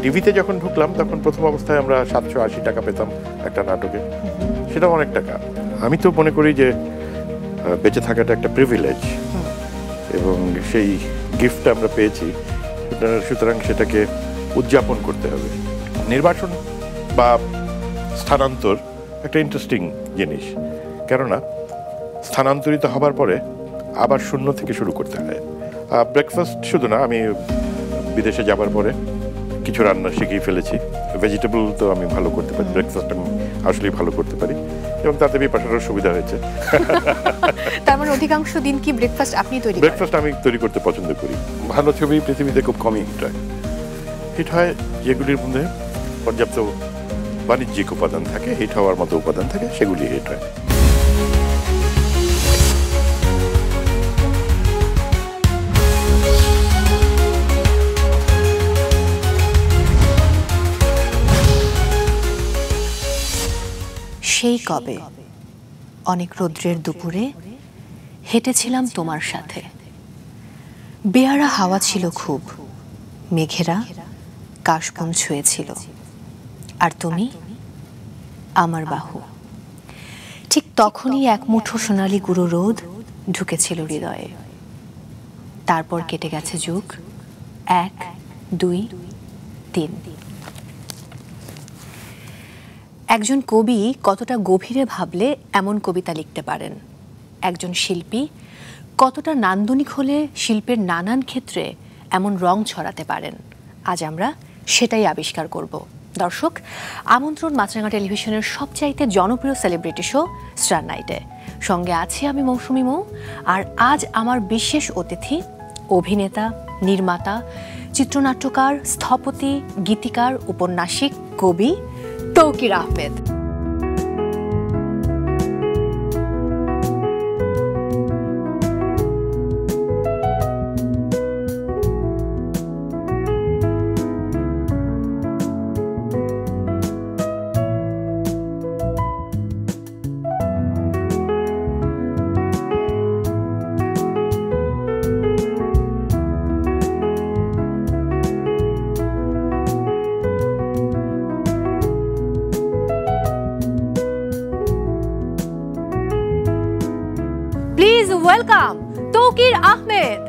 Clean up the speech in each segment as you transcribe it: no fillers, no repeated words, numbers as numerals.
টিভিতে যখন ঢুকলাম তখন প্রথম অবস্থায় আমরা 780 টাকা পেতাম একটা নাটকে, সেটাও অনেক টাকা। আমি তো মনে করি যে বেঁচে থাকাটা একটা প্রিভিলেজ, এবং সেই গিফটটা আমরা পেয়েছি, সুতরাং সেটাকে উদযাপন করতে হবে। নির্বাচন বা স্থানান্তর একটা ইন্টারেস্টিং জিনিস, কেননা স্থানান্তরিত হবার পরে আবার শূন্য থেকে শুরু করতে হয়। ব্রেকফাস্ট শুধু না, আমি বিদেশে যাবার পরে কিছু রান্না শিখেই ফেলেছি। ভেজিটেবল তো আমি ভালো করতে পারি, ব্রেকফাস্ট আমি আসলেই ভালো করতে পারি, এবং তাতে বিপাশারও সুবিধা হয়েছে। তার মানে অধিকাংশ দিন কি ব্রেকফাস্ট আপনি তৈরি করেন? ব্রেকফাস্ট আমি তৈরি করতে পছন্দ করি। ভালো ছবি পৃথিবীতে খুব কমই হিট হয়। হিট হয় যেগুলির মধ্যে পর্যাপ্ত বাণিজ্যিক উপাদান থাকে, হিট হওয়ার মতো উপাদান থাকে, সেগুলি হিট হয়। সেই কবে অনেক রৌদ্রের দুপুরে হেঁটেছিলাম তোমার সাথে, বেয়ারা হাওয়া ছিল খুব, মেঘেরা কাশবন ছুঁয়েছিল, আর তুমি আমার বাহু। ঠিক তখনই এক মুঠো সোনালি গুঁড়ো রোদ ঢুকেছিল হৃদয়ে। তারপর কেটে গেছে যুগ, 1, 2, 3। একজন কবি কতটা গভীরে ভাবলে এমন কবিতা লিখতে পারেন, একজন শিল্পী কতটা নান্দনিক হলে শিল্পের নানান ক্ষেত্রে এমন রং ছড়াতে পারেন, আজ আমরা সেটাই আবিষ্কার করব। দর্শক, আমন্ত্রণ মাছরাঙা টেলিভিশনের সবচাইতে জনপ্রিয় সেলিব্রিটি শো স্টার নাইটে। সঙ্গে আছি আমি মৌসুমী মৌ, আর আজ আমার বিশেষ অতিথি অভিনেতা, নির্মাতা, চিত্রনাট্যকার, স্থপতি, গীতিকার, উপন্যাসিক, কবি তৌকির আহমেদ। ওয়েলকাম তৌকির আহমেদ।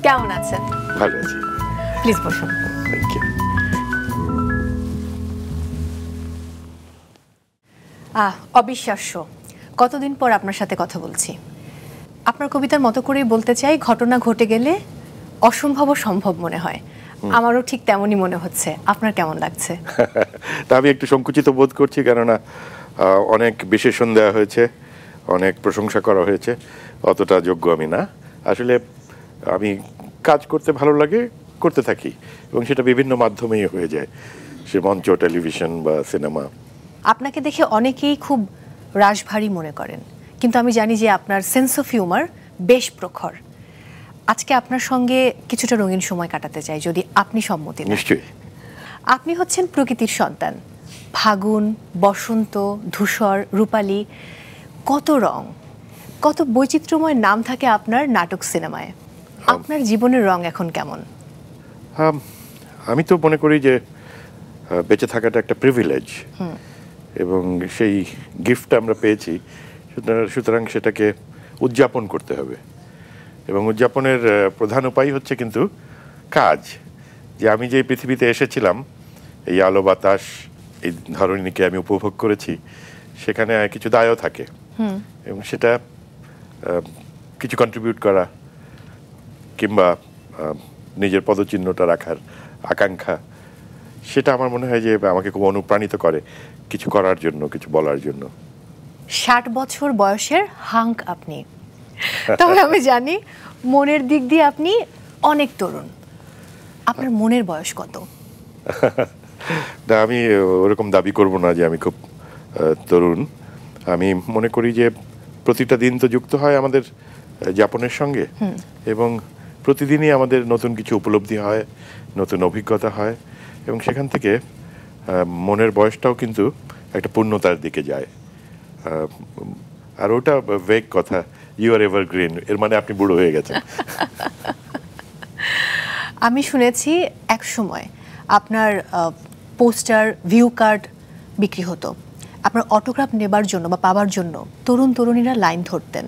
কেমন আছেন? ভালো আছি। প্লিজ বসুন। Thank you. অবিশ্বাস্য, কতদিন পর আপনার সাথে কথা বলছি। আপনার কবিতার মতো করেই বলতে চাই, ঘটনা ঘটে গেলে অসম্ভব সম্ভব মনে হয়। আমারও ঠিক তেমনই মনে হচ্ছে। আপনার কেমন লাগছে? তা আমি একটু সংকুচিত বোধ করছি, কেননা অনেক বিশেষণ দেওয়া হয়েছে, অনেক প্রশংসা করা হয়েছে, অতটা যোগ্য আমি না। আসলে আমি কাজ করতে ভালো লাগে, করতে থাকি, এবং সেটা বিভিন্ন মাধ্যমেই হয়ে যায়, সে মঞ্চ, টেলিভিশন বা সিনেমা। আপনাকে দেখে অনেকেই খুব রাশভারী মনে করেন, কিন্তু আমি জানি যে আপনার সেন্স অফ হিউমার বেশ প্রখর। আজকে আপনার সঙ্গে কিছুটা রঙিন সময় কাটাতে চাই, যদি আপনি সম্মতি দেন। নিশ্চয়ই। আপনি হচ্ছেন প্রকৃতির সন্তান। ফাগুন, বসন্ত, ধূসর, রূপালী, কত রং, কত বৈচিত্র্যময় নাম থাকে আপনার নাটক, সিনেমায়। আপনার জীবনের রং এখন কেমন? আমি তো মনে করি যে বেঁচে থাকাটা একটা প্রিভিলেজ, এবং সেই গিফটটা আমরা পেয়েছি, সুতরাং সেটাকে উদযাপন করতে হবে। এবং উদযাপনের প্রধান উপায় হচ্ছে কিন্তু কাজ। যে আমি যে পৃথিবীতে এসেছিলাম, এই আলো বাতাস, এই ধরনীকে আমি উপভোগ করেছি, সেখানে কিছু দায়ও থাকে, এবং সেটা কিছু কন্ট্রিবিউট করা কিংবা নিজের পদচিহ্নটা রাখার আকাঙ্ক্ষা, সেটা আমার মনে হয় যে আমাকে খুব অনুপ্রাণিত করে কিছু করার জন্য, কিছু বলার জন্য। 60 বছর বয়সের হাঙ্ক আপনি, তবে আমি জানি মনের দিক দিয়ে আপনি অনেক তরুণ। আপনার মনের বয়স কত? না, আমি ওরকম দাবি করব না যে আমি খুব তরুণ। আমি মনে করি যে প্রতিটা দিন তো যুক্ত হয় আমাদের যাপনের সঙ্গে, এবং প্রতিদিনই আমাদের নতুন কিছু উপলব্ধি হয়, নতুন অভিজ্ঞতা হয়, এবং সেখান থেকে মনের বয়সটাও কিন্তু একটা পূর্ণতার দিকে যায়। আর ওটা ভেগ কথা, ইউ আর এভারগ্রিন, এর মানে আপনি বুড়ো হয়ে গেছেন। আমি শুনেছি এক সময় আপনার পোস্টার ভিউ কার্ড বিক্রি হতো, আপনার অটোগ্রাফ নেবার জন্য বা পাওয়ার জন্য তরুণ তরুণীরা লাইন ধরতেন।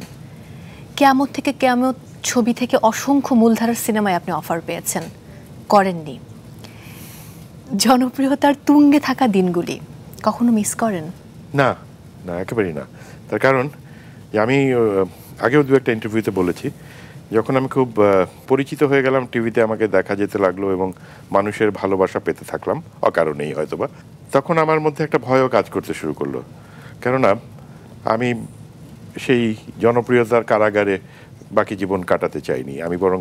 কেয়ামত থেকে কেয়ামত ছবি থেকে অসংখ্য মূলধারার সিনেমায় আপনি অফার পেয়েছেন, করেননি। জনপ্রিয়তার তুঙ্গে থাকা দিনগুলি কখনো মিস করেন? না, না, একেবারেই না। তার কারণ যে আমি আগেও দু একটা ইন্টারভিউতে বলেছি, যখন আমি খুব পরিচিত হয়ে গেলাম, টিভিতে আমাকে দেখা যেতে লাগলো এবং মানুষের ভালোবাসা পেতে থাকলাম অকারণেই হয়তোবা, তখন আমার মধ্যে একটা ভয়ও কাজ করতে শুরু করলো। কেননা আমি সেই জনপ্রিয়তার কারাগারে বাকি জীবন কাটাতে চাইনি। আমি বরং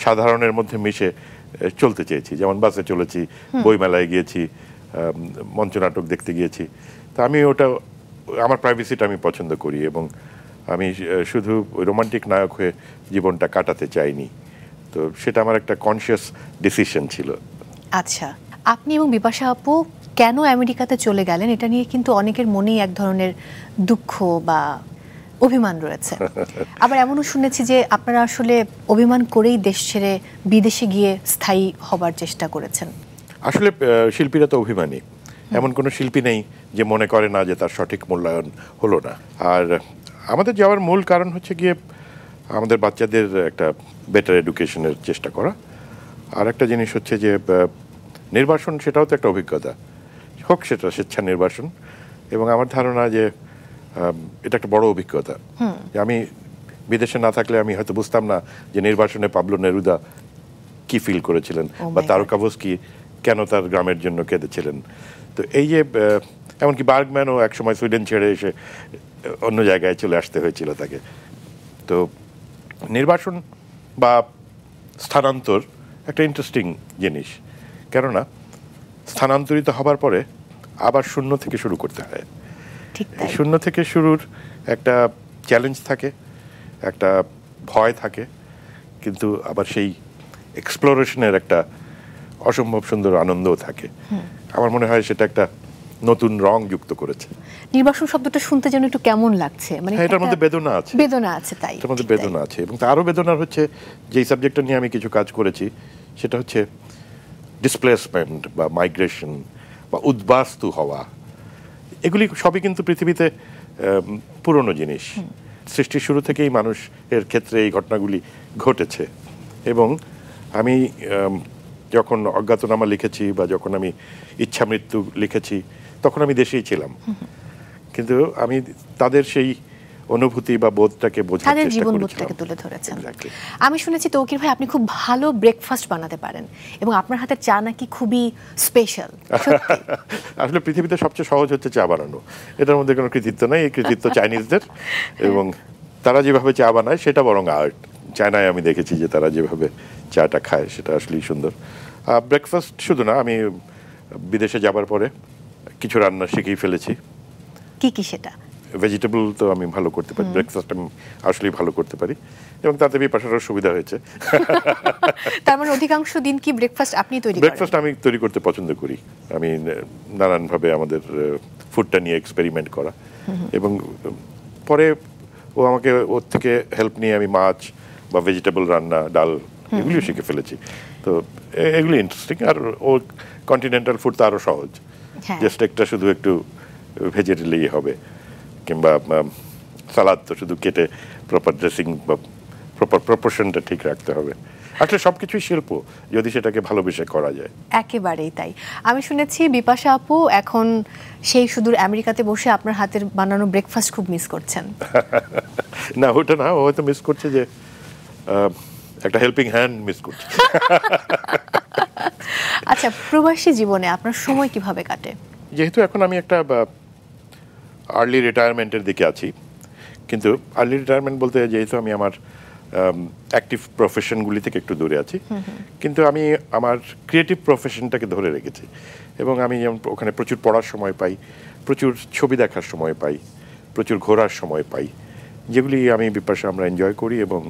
সাধারণের মধ্যে মিশে চলতে চেয়েছি। যেমন বাসে চলেছি, বইমেলায় গিয়েছি, মঞ্চনাটক দেখতে গিয়েছি। তা আমি ওটা, আমার প্রাইভেসিটা আমি পছন্দ করি এবং আমি শুধু রোমান্টিক নায়ক হয়ে জীবনটা কাটাতে চাইনি। তো সেটা আমার একটা কনসিয়াস ডিসিশন ছিল। আচ্ছা, আপনি এবং বিপাশা আপু কেন আমেরিকাতে চলে গেলেন, এটা নিয়ে কিন্তু অনেকের মনেই এক ধরনের দুঃখ বা অভিমান রয়েছে। আবার এমনও শুনেছি যে আপনারা আসলে অভিমান করেই দেশ ছেড়ে বিদেশে গিয়ে স্থায়ী হবার চেষ্টা করেছেন। আসলে শিল্পীরা তো অভিমানী, এমন কোনো শিল্পী নেই যে মনে করে না যে তার সঠিক মূল্যায়ন হলো না। আর আমাদের যাওয়ার মূল কারণ হচ্ছে গিয়ে আমাদের বাচ্চাদের একটা বেটার এডুকেশনের চেষ্টা করা। আর একটা জিনিস হচ্ছে যে নির্বাসন, সেটাও তো একটা অভিজ্ঞতা, হোক সেটা স্বেচ্ছা নির্বাসন। এবং আমার ধারণা যে এটা একটা বড় অভিজ্ঞতা। আমি বিদেশে না থাকলে আমি হয়তো বুঝতাম না যে নির্বাসনে পাবলো নেরুদা কি ফিল করেছিলেন, বা তারকাভস্কি কেন তার গ্রামের জন্য কেঁদেছিলেন। তো এই যে এমনকি বার্গম্যানও একসময় সুইডেন ছেড়ে এসে অন্য জায়গায় চলে আসতে হয়েছিল তাকে। তো নির্বাসন বা স্থানান্তর একটা ইন্টারেস্টিং জিনিস, কেননা স্থানান্তরিত হবার পরে আবার শূন্য থেকে শুরু করতে হয়। শূন্য থেকে শুরুর একটা চ্যালেঞ্জ থাকে, একটা ভয় থাকে, কিন্তু আবার সেই এক্সপ্লোরেশনের একটা অসম্ভব সুন্দর আনন্দও থাকে। আমার মনে হয় সেটা একটা নতুন রং যুক্ত করেছে। নির্বাসন শব্দটা শুনতে যেন একটু কেমন লাগছে, মানে এটার মধ্যে বেদনা আছে, বেদনা আছে। তাই এটার মধ্যে বেদনা আছে। এবং আরও বেদনার হচ্ছে যেই সাবজেক্টটা নিয়ে আমি কিছু কাজ করেছি, সেটা হচ্ছে ডিসপ্লেসমেন্ট বা মাইগ্রেশন বা উদ্বাস্তু হওয়া। এগুলি সবই কিন্তু পৃথিবীতে পুরনো জিনিস। সৃষ্টির শুরু থেকেই মানুষের ক্ষেত্রে এই ঘটনাগুলি ঘটেছে। এবং আমি যখন অজ্ঞাতনামা লিখেছি বা যখন আমি ইচ্ছা মৃত্যু লিখেছি, তখন আমি দেশেই ছিলাম, কিন্তু আমি তাদের সেই অনুভূতি বা বোধটাকে বোঝার তাদের চেষ্টা জীবনবোধটাকে তুলে ধরেছেন। আমি শুনেছি তৌকির ভাই আপনি খুব ভালো ব্রেকফাস্ট বানাতে পারেন এবং আপনার হাতের চা নাকি খুবই স্পেশাল। আসলে পৃথিবীতে সবচেয়ে সহজ হচ্ছে চা বানানো, এটার মধ্যে কোনো কৃতিত্ব নেই। এই কৃতিত্ব চাইনিজদের, এবং তারা যেভাবে চা বানায় সেটা বরং আর্ট। চায়নায় আমি দেখেছি যে তারা যেভাবে চাটা খায় সেটা আসলেই সুন্দর। ব্রেকফাস্ট শুধু না, আমি বিদেশে যাবার পরে কিছু রান্না শিখেই ফেলেছি। কি কি সেটা? ভেজিটেবল তো আমি ভালো করতে পারি, ব্রেকফাস্ট আমি আসলেই ভালো করতে পারি, এবং তাতে বিপাশারও সুবিধা হয়েছে। তার মানে অধিকাংশ দিন কি ব্রেকফাস্ট আপনি তৈরি করেন? ব্রেকফাস্ট আমি তৈরি করতে পছন্দ করি। আমি নানানভাবে আমাদের ফুডটা নিয়ে এক্সপেরিমেন্ট করা, এবং পরে ও আমাকে ওর থেকে হেল্প নিয়ে আমি মাছ বা ভেজিটেবল রান্না, ডাল, এগুলিও শিখে ফেলেছি। তো এগুলি ইন্টারেস্টিং। আর ও কন্টিনেন্টাল ফুড তো আরও সহজ, যে স্টেকটা শুধু একটু ভেজে দিলেই হবে, কিংবা সালাদ তো শুধু কেটে প্রপার ড্রেসিং বা প্রপার প্রপোর্শনটা ঠিক রাখতে হবে। আসলে সব কিছুই শিল্প, যদি সেটাকে ভালোবেসে করা যায়। একেবারেই তাই। আমি শুনেছি বিপাশা আপু এখন সেই সুদূর আমেরিকাতে বসে আপনার হাতের বানানো ব্রেকফাস্ট খুব মিস করছেন। না, ওটা না, ও হয়তো মিস করছে যে একটা হেল্পিং হ্যান্ড মিস করছে। আচ্ছা, প্রবাসী জীবনে আপনার সময় কিভাবে কাটে? যেহেতু এখন আমি একটা আর্লি রিটায়ারমেন্টের দিকে আছি, কিন্তু আর্লি রিটায়ারমেন্ট বলতে যেহেতু আমি আমার অ্যাক্টিভ প্রফেশনগুলি থেকে একটু দূরে আছি, কিন্তু আমি আমার ক্রিয়েটিভ প্রফেশনটাকে ধরে রেখেছি। এবং আমি যেমন ওখানে প্রচুর পড়ার সময় পাই, প্রচুর ছবি দেখার সময় পাই, প্রচুর ঘোরার সময় পাই, যেগুলি আমি বিপাশা আমরা এনজয় করি, এবং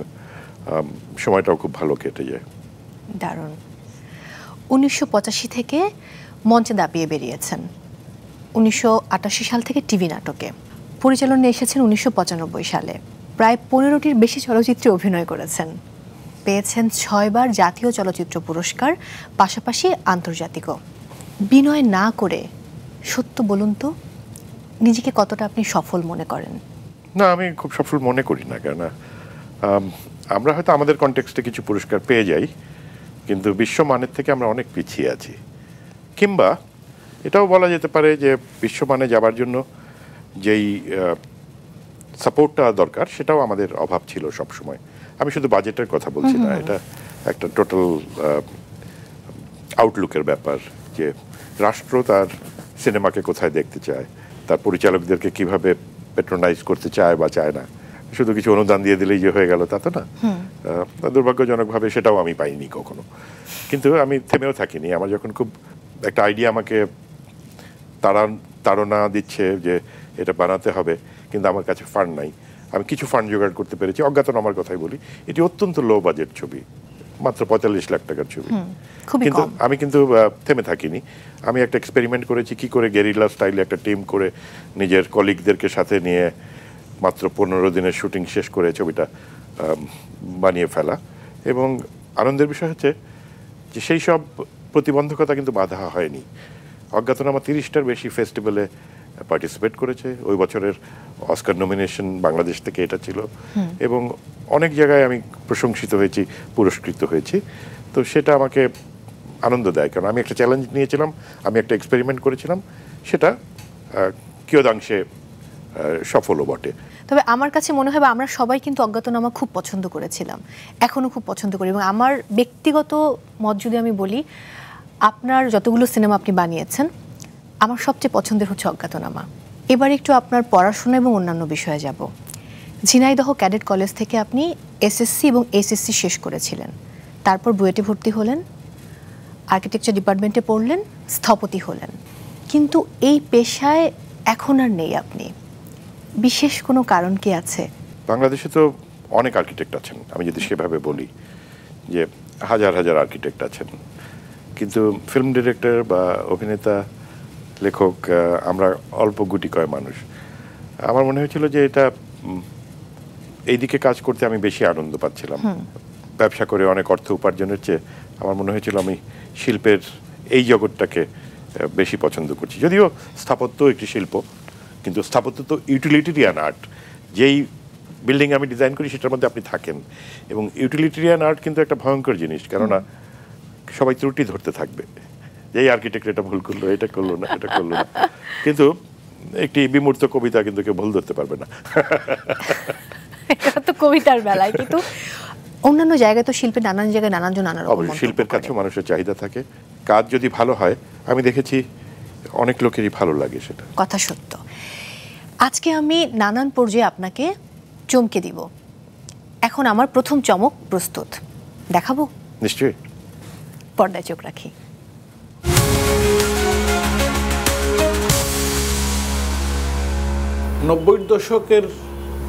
সময়টাও খুব ভালো কেটে যায়। দারুণ। 1985 থেকে মঞ্চে দাপিয়ে বেরিয়েছেন, 1988 সাল থেকে টিভি নাটকে, পরিচালনায় এসেছেন 1995 সালে, প্রায় 15টির বেশি চলচ্চিত্রে অভিনয় করেছেন। পেয়েছেন 6 বার জাতীয় চলচ্চিত্র পুরস্কার, পাশাপাশি আন্তর্জাতিকও। বিনয় না করে সত্য বলুন তো, নিজেকে কতটা আপনি সফল মনে করেন? না, আমি খুব সফল মনে করি না, কেননা আমরা হয়তো আমাদের কনটেক্সটে কিছু পুরস্কার পেয়ে যাই, কিন্তু বিশ্বমানের থেকে আমরা অনেক পিছিয়ে আছি। কিংবা এটাও বলা যেতে পারে যে বিশ্বমানে যাবার জন্য যেই সাপোর্টটা দরকার সেটাও আমাদের অভাব ছিল সব সময়। আমি শুধু বাজেটের কথা বলছি না, এটা একটা টোটাল আউটলুকের ব্যাপার, যে রাষ্ট্র তার সিনেমাকে কোথায় দেখতে চায়, তার পরিচালকদেরকে কিভাবে পেট্রোনাইজ করতে চায় বা চায় না। শুধু কিছু অনুদান দিয়ে দিলেই যে হয়ে গেল তা তো না। দুর্ভাগ্যজনকভাবে সেটাও আমি পাইনি কখনো। কিন্তু আমি থেমেও থাকিনি। আমার যখন খুব একটা আইডিয়া আমাকে তাড়না দিচ্ছে যে এটা বানাতে হবে, কিন্তু আমার কাছে ফান্ড নাই, আমি কিছু ফান্ড জোগাড় করতে পেরেছি। অজ্ঞাতনামার কথাই বলি, এটি অত্যন্ত লো বাজেট ছবি, মাত্র 45 লাখ টাকার ছবি, কিন্তু আমি কিন্তু থেমে থাকিনি। আমি একটা এক্সপেরিমেন্ট করেছি কি করে গেরিলা স্টাইলে একটা টিম করে নিজের কলিগদেরকে সাথে নিয়ে মাত্র 15 দিনের শুটিং শেষ করে ছবিটা বানিয়ে ফেলা। এবং আনন্দের বিষয় হচ্ছে যে সেই সব প্রতিবন্ধকতা কিন্তু বাধা হয়নি। অজ্ঞাতনামা 30টার বেশি ফেস্টিভ্যালে পার্টিসিপেট করেছে। ওই বছরের অস্কার নমিনেশন বাংলাদেশ থেকে এটা ছিল, এবং অনেক জায়গায় আমি প্রশংসিত হয়েছি, পুরস্কৃত হয়েছি। তো সেটা আমাকে আনন্দ দেয়, কারণ আমি একটা চ্যালেঞ্জ নিয়েছিলাম, আমি একটা এক্সপেরিমেন্ট করেছিলাম, সেটা কিয়দাংশে সফলও বটে। তবে আমার কাছে মনে হয় আমরা সবাই কিন্তু অজ্ঞাতনামা খুব পছন্দ করেছিলাম, এখনো খুব পছন্দ করি। এবং আমার ব্যক্তিগত মত যদি আমি বলি, আপনার যতগুলো সিনেমা আপনি বানিয়েছেন, আমার সবচেয়ে পছন্দের হচ্ছে অজ্ঞাতনামা। এবার একটু আপনার পড়াশোনা এবং অন্যান্য বিষয়ে যাব। ঝিনাইদহ ক্যাডেট কলেজ থেকে আপনি এসএসসি এবং এইচএসসি শেষ করেছিলেন, তারপর বুয়েটে ভর্তি হলেন, আর্কিটেকচার ডিপার্টমেন্টে পড়লেন, স্থপতি হলেন। কিন্তু এই পেশায় এখন আর নেই আপনি, বিশেষ কোনো কারণ কি আছে? বাংলাদেশে তো অনেক আর্কিটেক্ট আছেন, আমি যদি সেভাবে বলি যে হাজার হাজার আর্কিটেক্ট আছেন, কিন্তু ফিল্ম ডিরেক্টর বা অভিনেতা, লেখক আমরা অল্প গুটি কয় মানুষ। আমার মনে হয়েছিল যে এটা এই দিকে কাজ করতে আমি বেশি আনন্দ পাচ্ছিলাম। ব্যবসা করে অনেক অর্থ উপার্জনের চেয়ে আমার মনে হয়েছিল আমি শিল্পের এই জগৎটাকে বেশি পছন্দ করছি। যদিও স্থাপত্য একটি শিল্প, কিন্তু স্থাপত্য তো ইউটিলিটেরিয়ান আর্ট। যেই বিল্ডিং আমি ডিজাইন করি সেটার মধ্যে আপনি থাকেন, এবং ইউটিলিটেরিয়ান আর্ট কিন্তু একটা ভয়ঙ্কর জিনিস, কেননা সবাই ত্রুটি ধরতে থাকবে, যে এই আর্কিটেক্ট এটা ভুল করলো, এটা করলো না, এটা করলো না। কিন্তু একটি বিমূর্ত কবিতা কিন্তু কেউ ভুল ধরতে পারবে না। এটা তো কবিতার বেলায়, কিন্তু অন্যান্য জায়গায় তো শিল্পে নানান জায়গায় নানানজন নানা রকম মন্তব্য করে। শিল্পের কাছে মানুষের চাহিদা থাকে, কাজ যদি ভালো হয় আমি দেখেছি অনেক লোকেরই ভালো লাগে, সেটা কথা সত্য। আজকে আমি নানান পর্যায়ে আপনাকে চমকে দিব। এখন আমার প্রথম চমক প্রস্তুত, দেখাবো? নিশ্চয়ই। পর্দায় চোখ রাখি। নব্বই দশকের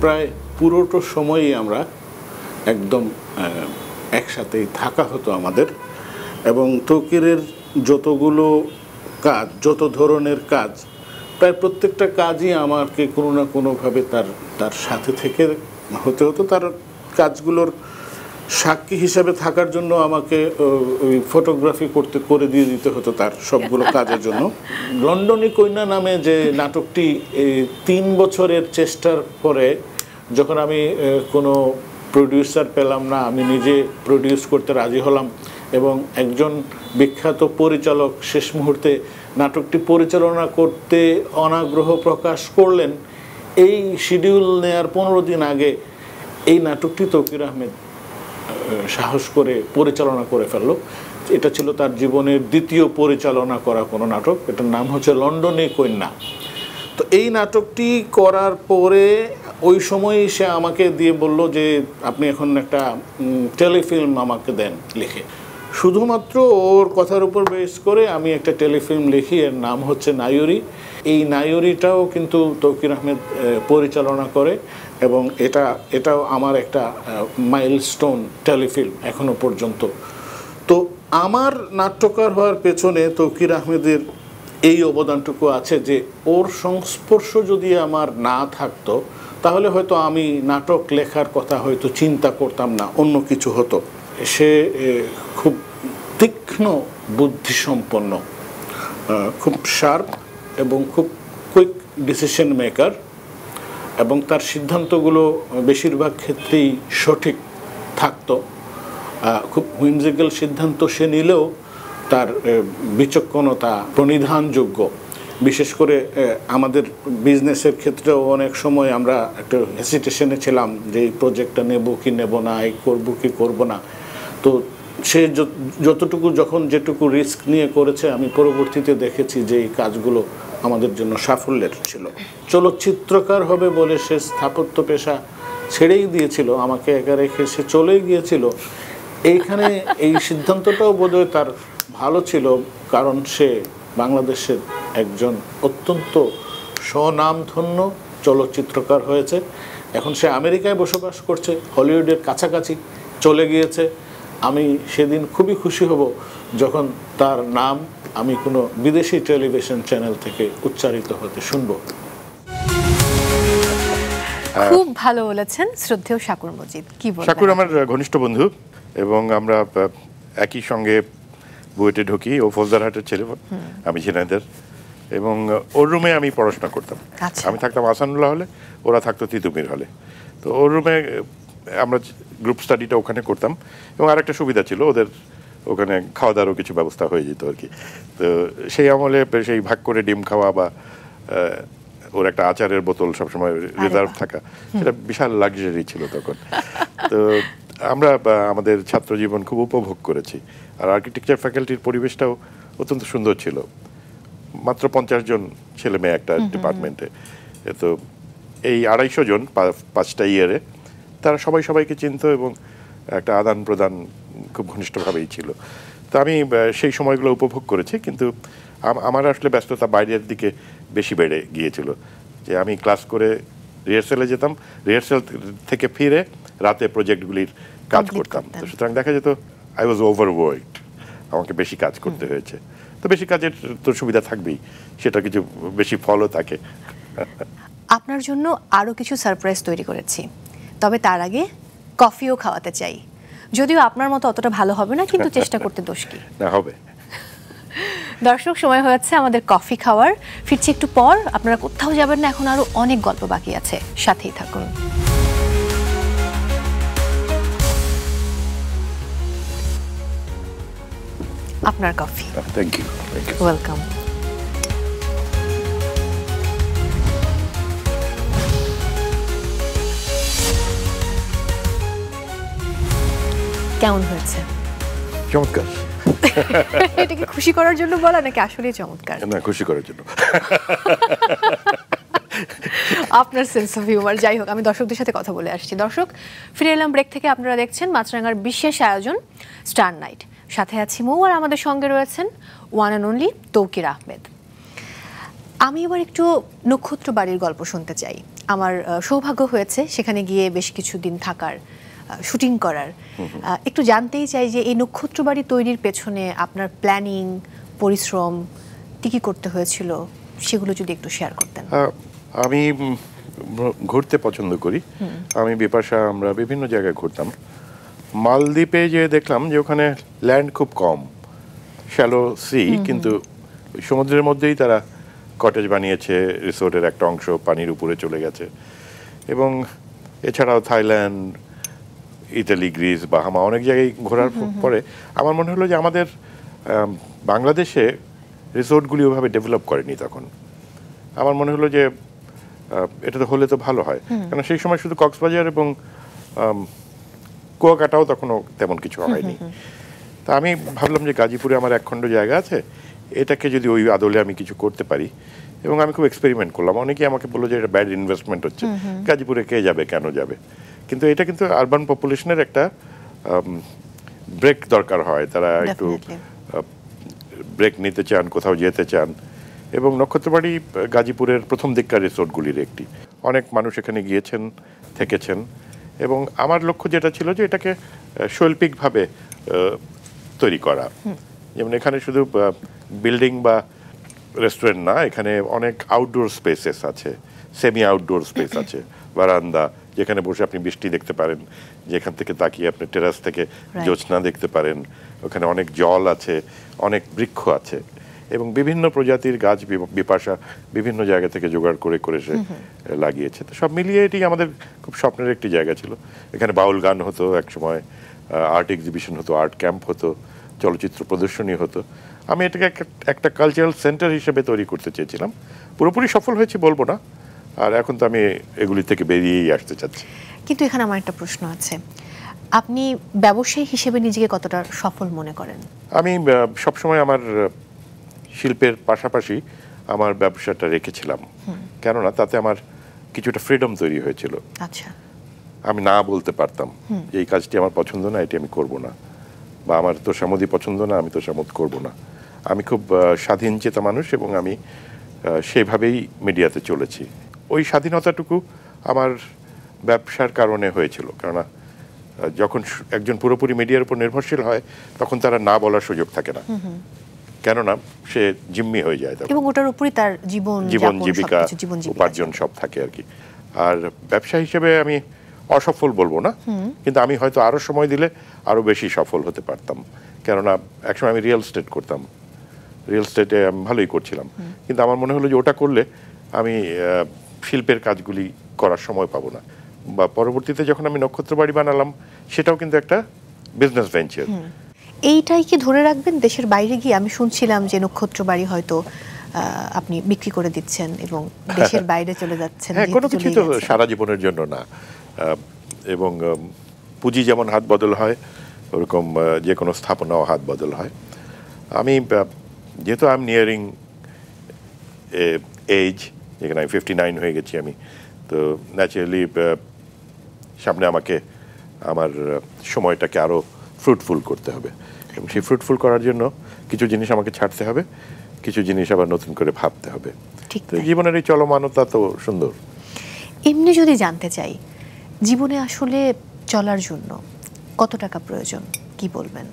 প্রায় পুরোটা সময়ই আমরা একদম একসাথেই থাকা হতো আমাদের, এবং তৌকিরের যতগুলো কাজ, যত ধরনের কাজ, প্রায় প্রত্যেকটা কাজই আমাকে কোনো না কোনোভাবে তার সাথে থেকে হতে হতো। তার কাজগুলোর সাক্ষী হিসাবে থাকার জন্য আমাকে ওই ফটোগ্রাফি করে দিয়ে দিতে হতো তার সবগুলো কাজের জন্য। লন্ডনী কন্যা নামে যে নাটকটি 3 বছরের চেষ্টার পরে যখন আমি কোনো প্রডিউসার পেলাম না, আমি নিজে প্রডিউস করতে রাজি হলাম, এবং একজন বিখ্যাত পরিচালক শেষ মুহূর্তে নাটকটি পরিচালনা করতে অনাগ্রহ প্রকাশ করলেন। এই শিডিউল নেয়ার 15 দিন আগে এই নাটকটি তৌকির আহমেদ সাহস করে পরিচালনা করে ফেললো। এটা ছিল তার জীবনের দ্বিতীয় পরিচালনা করা কোনো নাটক, এটার নাম হচ্ছে লন্ডনী কন্যা। তো এই নাটকটি করার পরে ওই সময়ই সে আমাকে দিয়ে বলল যে আপনি এখন একটা টেলিফিল্ম আমাকে দেন লিখে। শুধুমাত্র ওর কথার উপর বেস করে আমি একটা টেলিফিল্ম লিখি, এর নাম হচ্ছে নায়রি। এই নায়রিটাও কিন্তু তৌকির আহমেদ পরিচালনা করে, এবং এটাও আমার একটা মাইলস্টোন টেলিফিল্ম এখনো পর্যন্ত। তো আমার নাট্যকার হওয়ার পেছনে তৌকির আহমেদের এই অবদানটুকু আছে যে ওর সংস্পর্শ যদি আমার না থাকতো তাহলে হয়তো আমি নাটক লেখার কথা হয়তো চিন্তা করতাম না, অন্য কিছু হতো। সে খুব তীক্ষ্ণ বুদ্ধিসম্পন্ন, খুব শার্প এবং খুব কুইক ডিসিশন মেকার, এবং তার সিদ্ধান্তগুলো বেশিরভাগ ক্ষেত্রেই সঠিক থাকতো। খুব হুইমজিক্যাল সিদ্ধান্ত সে নিলেও তার বিচক্ষণতা প্রণিধানযোগ্য। বিশেষ করে আমাদের বিজনেসের ক্ষেত্রেও অনেক সময় আমরা একটা হেসিটেশনে ছিলাম যে এই প্রজেক্টটা নেব কি নেব না, এই করবো কি করবো না। তো সে যতটুকু যখন যেটুকু রিস্ক নিয়ে করেছে, আমি পরবর্তীতে দেখেছি যে এই কাজগুলো আমাদের জন্য সাফল্যের ছিল। চলচ্চিত্রকার হবে বলে সে স্থাপত্য পেশা ছেড়েই দিয়েছিল, আমাকে একা রেখে সে চলেই গিয়েছিল। এইখানে এই সিদ্ধান্তটাও বোধহয় তার ভালো ছিল, কারণ সে বাংলাদেশের একজন অত্যন্ত স্বনামধন্য চলচ্চিত্রকার হয়েছে। এখন সে আমেরিকায় বসবাস করছে, হলিউডের কাছাকাছি চলে গিয়েছে। আমি সেদিন খুবই খুশি হব যখন তার নাম আমি কোনো বিদেশি টেলিভিশন চ্যানেল থেকে উচ্চারিত হতে শুনবো। খুব ভালো বলেছেন শ্রদ্ধেয় শাকুর মজিদ। কি বলবেন? শাকুর আমার ঘনিষ্ঠ বন্ধু, এবং আমরা একই সঙ্গে বুয়েটে ঢুকি। ও ফৌজদারহাটের ছেলে, আমি ঝিনাইদের, এবং ওর রুমে আমি পড়াশোনা করতাম। আমি থাকতাম আসানুল্লাহ হলে, ওরা থাকতো তিতুমির হলে। তো ওর রুমে আমরা গ্রুপ স্টাডিটা ওখানে করতাম, এবং আরেকটা সুবিধা ছিল, ওদের ওখানে খাওয়া দাওয়ারও কিছু ব্যবস্থা হয়ে যেত আর কি। তো সেই আমলে সেই ভাগ করে ডিম খাওয়া বা ওর একটা আচারের বোতল সবসময় রিজার্ভ থাকা, সেটা বিশাল লাক্সারি ছিল তখন। তো আমরা আমাদের ছাত্র জীবন খুব উপভোগ করেছি। আর আর্কিটেকচার ফ্যাকাল্টির পরিবেশটাও অত্যন্ত সুন্দর ছিল। মাত্র 50 জন ছেলে মেয়ে একটা ডিপার্টমেন্টে। তো এই 250 জন 5টা ইয়ারে তারা সবাই সবাইকে চিনত, এবং একটা আদান প্রদান খুব ঘনিষ্ঠভাবেই ছিল। তো আমি সেই সময়গুলো উপভোগ করেছি, কিন্তু আমার আসলে ব্যস্ততা বাইরের দিকে বেশি বেড়ে গিয়েছিল। যে আমি ক্লাস করে রিহার্সেলে যেতাম, রিহার্সেল থেকে ফিরে রাতে প্রজেক্টগুলির কাজ করতাম। তো সুতরাং দেখা যেত আই ওয়াজ ওভারওয়ার্কড, আমাকে বেশি কাজ করতে হয়েছে। তো বেশি কাজের তো সুবিধা থাকবেই, সেটা কিছু বেশি ফলও থাকে। আপনার জন্য আরও কিছু সারপ্রাইজ তৈরি করেছি, তবে তার আগে কফিও খাওয়াতে চাই। যদিও আপনার মতো অতটা ভালো হবে না, কিন্তু চেষ্টা করতে দোষ কি? না, হবে। দর্শক, সময় হয়েছে আমাদের কফি খাওয়ার। ফিরছি একটু পর। আপনারা কোথাও যাবেন না, এখন আরো অনেক গল্প বাকি আছে, সাথেই থাকুন। আপনার কফি। Thank you. ওয়েলকাম। কেমন হয়েছে? চমৎকার। এটাকে খুশি করার জন্য বলা নাকি আসলেই চমৎকার? না, খুশি করার জন্য। আপনার সেন্স অফ হিউমার। যাই হোক, আমি দর্শকদের সাথে কথা বলে আসছি। দর্শক, ফিরে এলাম ব্রেক থেকে। আপনারা দেখছেন মাছরাঙার বিশেষ আয়োজন স্টার নাইট। সাথে আছি মৌ, আর আমাদের সঙ্গে রয়েছেন one and only Tauquir Ahmed. আমি এবার একটু নক্ষত্র বাড়ির গল্প শুনতে চাই। আমার সৌভাগ্য হয়েছে সেখানে গিয়ে বেশ কিছুদিন থাকার, শুটিং করার। একটু জানতেই চাই যে এই নক্ষত্র বাড়ি তৈরির পেছনে আপনার প্ল্যানিং, পরিশ্রম কি কি করতে হয়েছিল, সেগুলো যদি একটু শেয়ার করতেন। আমি ঘুরতে পছন্দ করি। আমি বিপাশা আমরা বিভিন্ন জায়গায় ঘুরতাম। মালদ্বীপে যে দেখলাম যে ওখানে ল্যান্ড খুব কম, শ্যালো সি, কিন্তু সমুদ্রের মধ্যেই তারা কটেজ বানিয়েছে, রিসোর্টের একটা অংশ পানির উপরে চলে গেছে। এবং এছাড়াও থাইল্যান্ড, ইতালি, গ্রিস, বাহামা অনেক জায়গায় ঘোরার পরে আমার মনে হলো যে আমাদের বাংলাদেশে রিসোর্টগুলি ওভাবে ডেভেলপ করেনি তখন। আমার মনে হলো যে এটা তো হলে তো ভালো হয়, কারণ সেই সময় শুধু কক্সবাজার এবং কুয়াকাটাও তখনও তেমন কিছু হয়নি। তা আমি ভাবলাম যে গাজীপুরে আমার একখণ্ড জায়গা আছে, এটাকে যদি ওই আদলে আমি কিছু করতে পারি। এবং আমি খুব এক্সপেরিমেন্ট করলাম। অনেকেই আমাকে বললো যে এটা ব্যাড ইনভেস্টমেন্ট হচ্ছে, গাজীপুরে কে যাবে, কেন যাবে। কিন্তু এটা কিন্তু আরবান পপুলেশনের একটা ব্রেক দরকার হয়, তারা একটু ব্রেক নিতে চান, কোথাও যেতে চান। এবং নক্ষত্রবাড়ি গাজীপুরের প্রথম দিককার রিসোর্টগুলির একটি। অনেক মানুষ এখানে গিয়েছেন, থেকেছেন। এবং আমার লক্ষ্য যেটা ছিল যে এটাকে শৈল্পিকভাবে তৈরি করা। যেমন এখানে শুধু বিল্ডিং বা রেস্টুরেন্ট না, এখানে অনেক আউটডোর স্পেসেস আছে, সেমি আউটডোর স্পেস আছে, বারান্দা, যেখানে বসে আপনি বৃষ্টি দেখতে পারেন, যেখান থেকে তাকিয়ে আপনি টেরাস থেকে জ্যোৎস্না দেখতে পারেন। ওখানে অনেক জল আছে, অনেক বৃক্ষ আছে এবং বিভিন্ন প্রজাতির গাছ বিপাশা বিভিন্ন জায়গা থেকে জোগাড় করে করে সে লাগিয়েছে। তো সব মিলিয়ে এটি আমাদের খুব স্বপ্নের একটি জায়গা ছিল। এখানে বাউল গান হতো একসময়, আর্ট এক্সিবিশন হতো, আর্ট ক্যাম্প হতো, চলচ্চিত্র প্রদর্শনী হতো। আমি এটাকে একটা কালচারাল সেন্টার হিসেবে তৈরি করতে চেয়েছিলাম। পুরোপুরি সফল হয়েছে বলবো না, আর এখন তো আমি এগুলি থেকে বেরিয়েই আসতে চাচ্ছি। কিন্তু এখানে আমার একটা প্রশ্ন আছে, আপনি ব্যবসায়ী হিসেবে নিজেকে কতটা সফল মনে করেন? আমি সবসময় আমার শিল্পের পাশাপাশি আমার ব্যবসাটা রেখেছিলাম, কেননা তাতে আমার কিছুটা ফ্রিডম তৈরি হয়েছিল। আচ্ছা, আমি না বলতে পারতাম যে এই কাজটি আমার পছন্দ না, এটি আমি করব না, বা আমার তোষামোদি পছন্দ না, আমি তোষামোদ করব না। আমি খুব স্বাধীন চেতা মানুষ এবং আমি সেইভাবেই মিডিয়াতে চলেছি। ওই স্বাধীনতাটুকু আমার ব্যবসার কারণে হয়েছিল, কেননা যখন একজন পুরোপুরি মিডিয়ার উপর নির্ভরশীল হয় তখন তারা না বলার সুযোগ থাকে না, কেননা সে জিম্মি হয়ে যায় এবং ওটার উপরই তার জীবন জীবিকা উপার্জন সব থাকে আর কি। আর ব্যবসা হিসেবে আমি অসফল বলবো না, কিন্তু আমি হয়তো আরো সময় দিলে আরো বেশি সফল হতে পারতাম, কেননা একসময় আমি রিয়েল এস্টেট করতাম, রিয়েল এস্টেটে আমি ভালোই করছিলাম, কিন্তু আমার মনে হলো যে ওটা করলে আমি শিল্পের কাজগুলি করার সময় পাবো না। বা পরবর্তীতে যখন আমি নক্ষত্র বাড়ি বানালাম, সেটাও কিন্তু একটা বিজনেস ভেঞ্চার। এইটাই কি ধরে রাখবেন দেশের বাইরে গিয়ে? আমি শুনছিলাম যে নক্ষত্র বাড়ি হয়তো আপনি বিক্রি করে দিচ্ছেন এবং দেশের বাইরে চলে যাচ্ছেন। হ্যাঁ, কোনো কিছু তো সারা জীবনের জন্য না, এবং পুঁজি যেমন হাত বদল হয়, ওরকম যে কোনো স্থাপনাও হাত বদল হয়। আমি যেহেতু আই এম নিয়ারিং এজ, যেখানে আমি 59 হয়ে গেছি আমি, তো ন্যাচারালি সামনে আমাকে আমার সময়টাকে আরও ফ্রুটফুল করতে হবে, এবং সেই ফ্রুটফুল করার জন্য কিছু জিনিস আমাকে ছাড়তে হবে, কিছু জিনিস আবার নতুন করে ভাবতে হবে। ঠিক, তো জীবনের এই চলমানতা তো সুন্দর। এমনি যদি জানতে চাই, জীবনে আসলে চলার জন্য কত টাকা প্রয়োজন, কি বলবেন?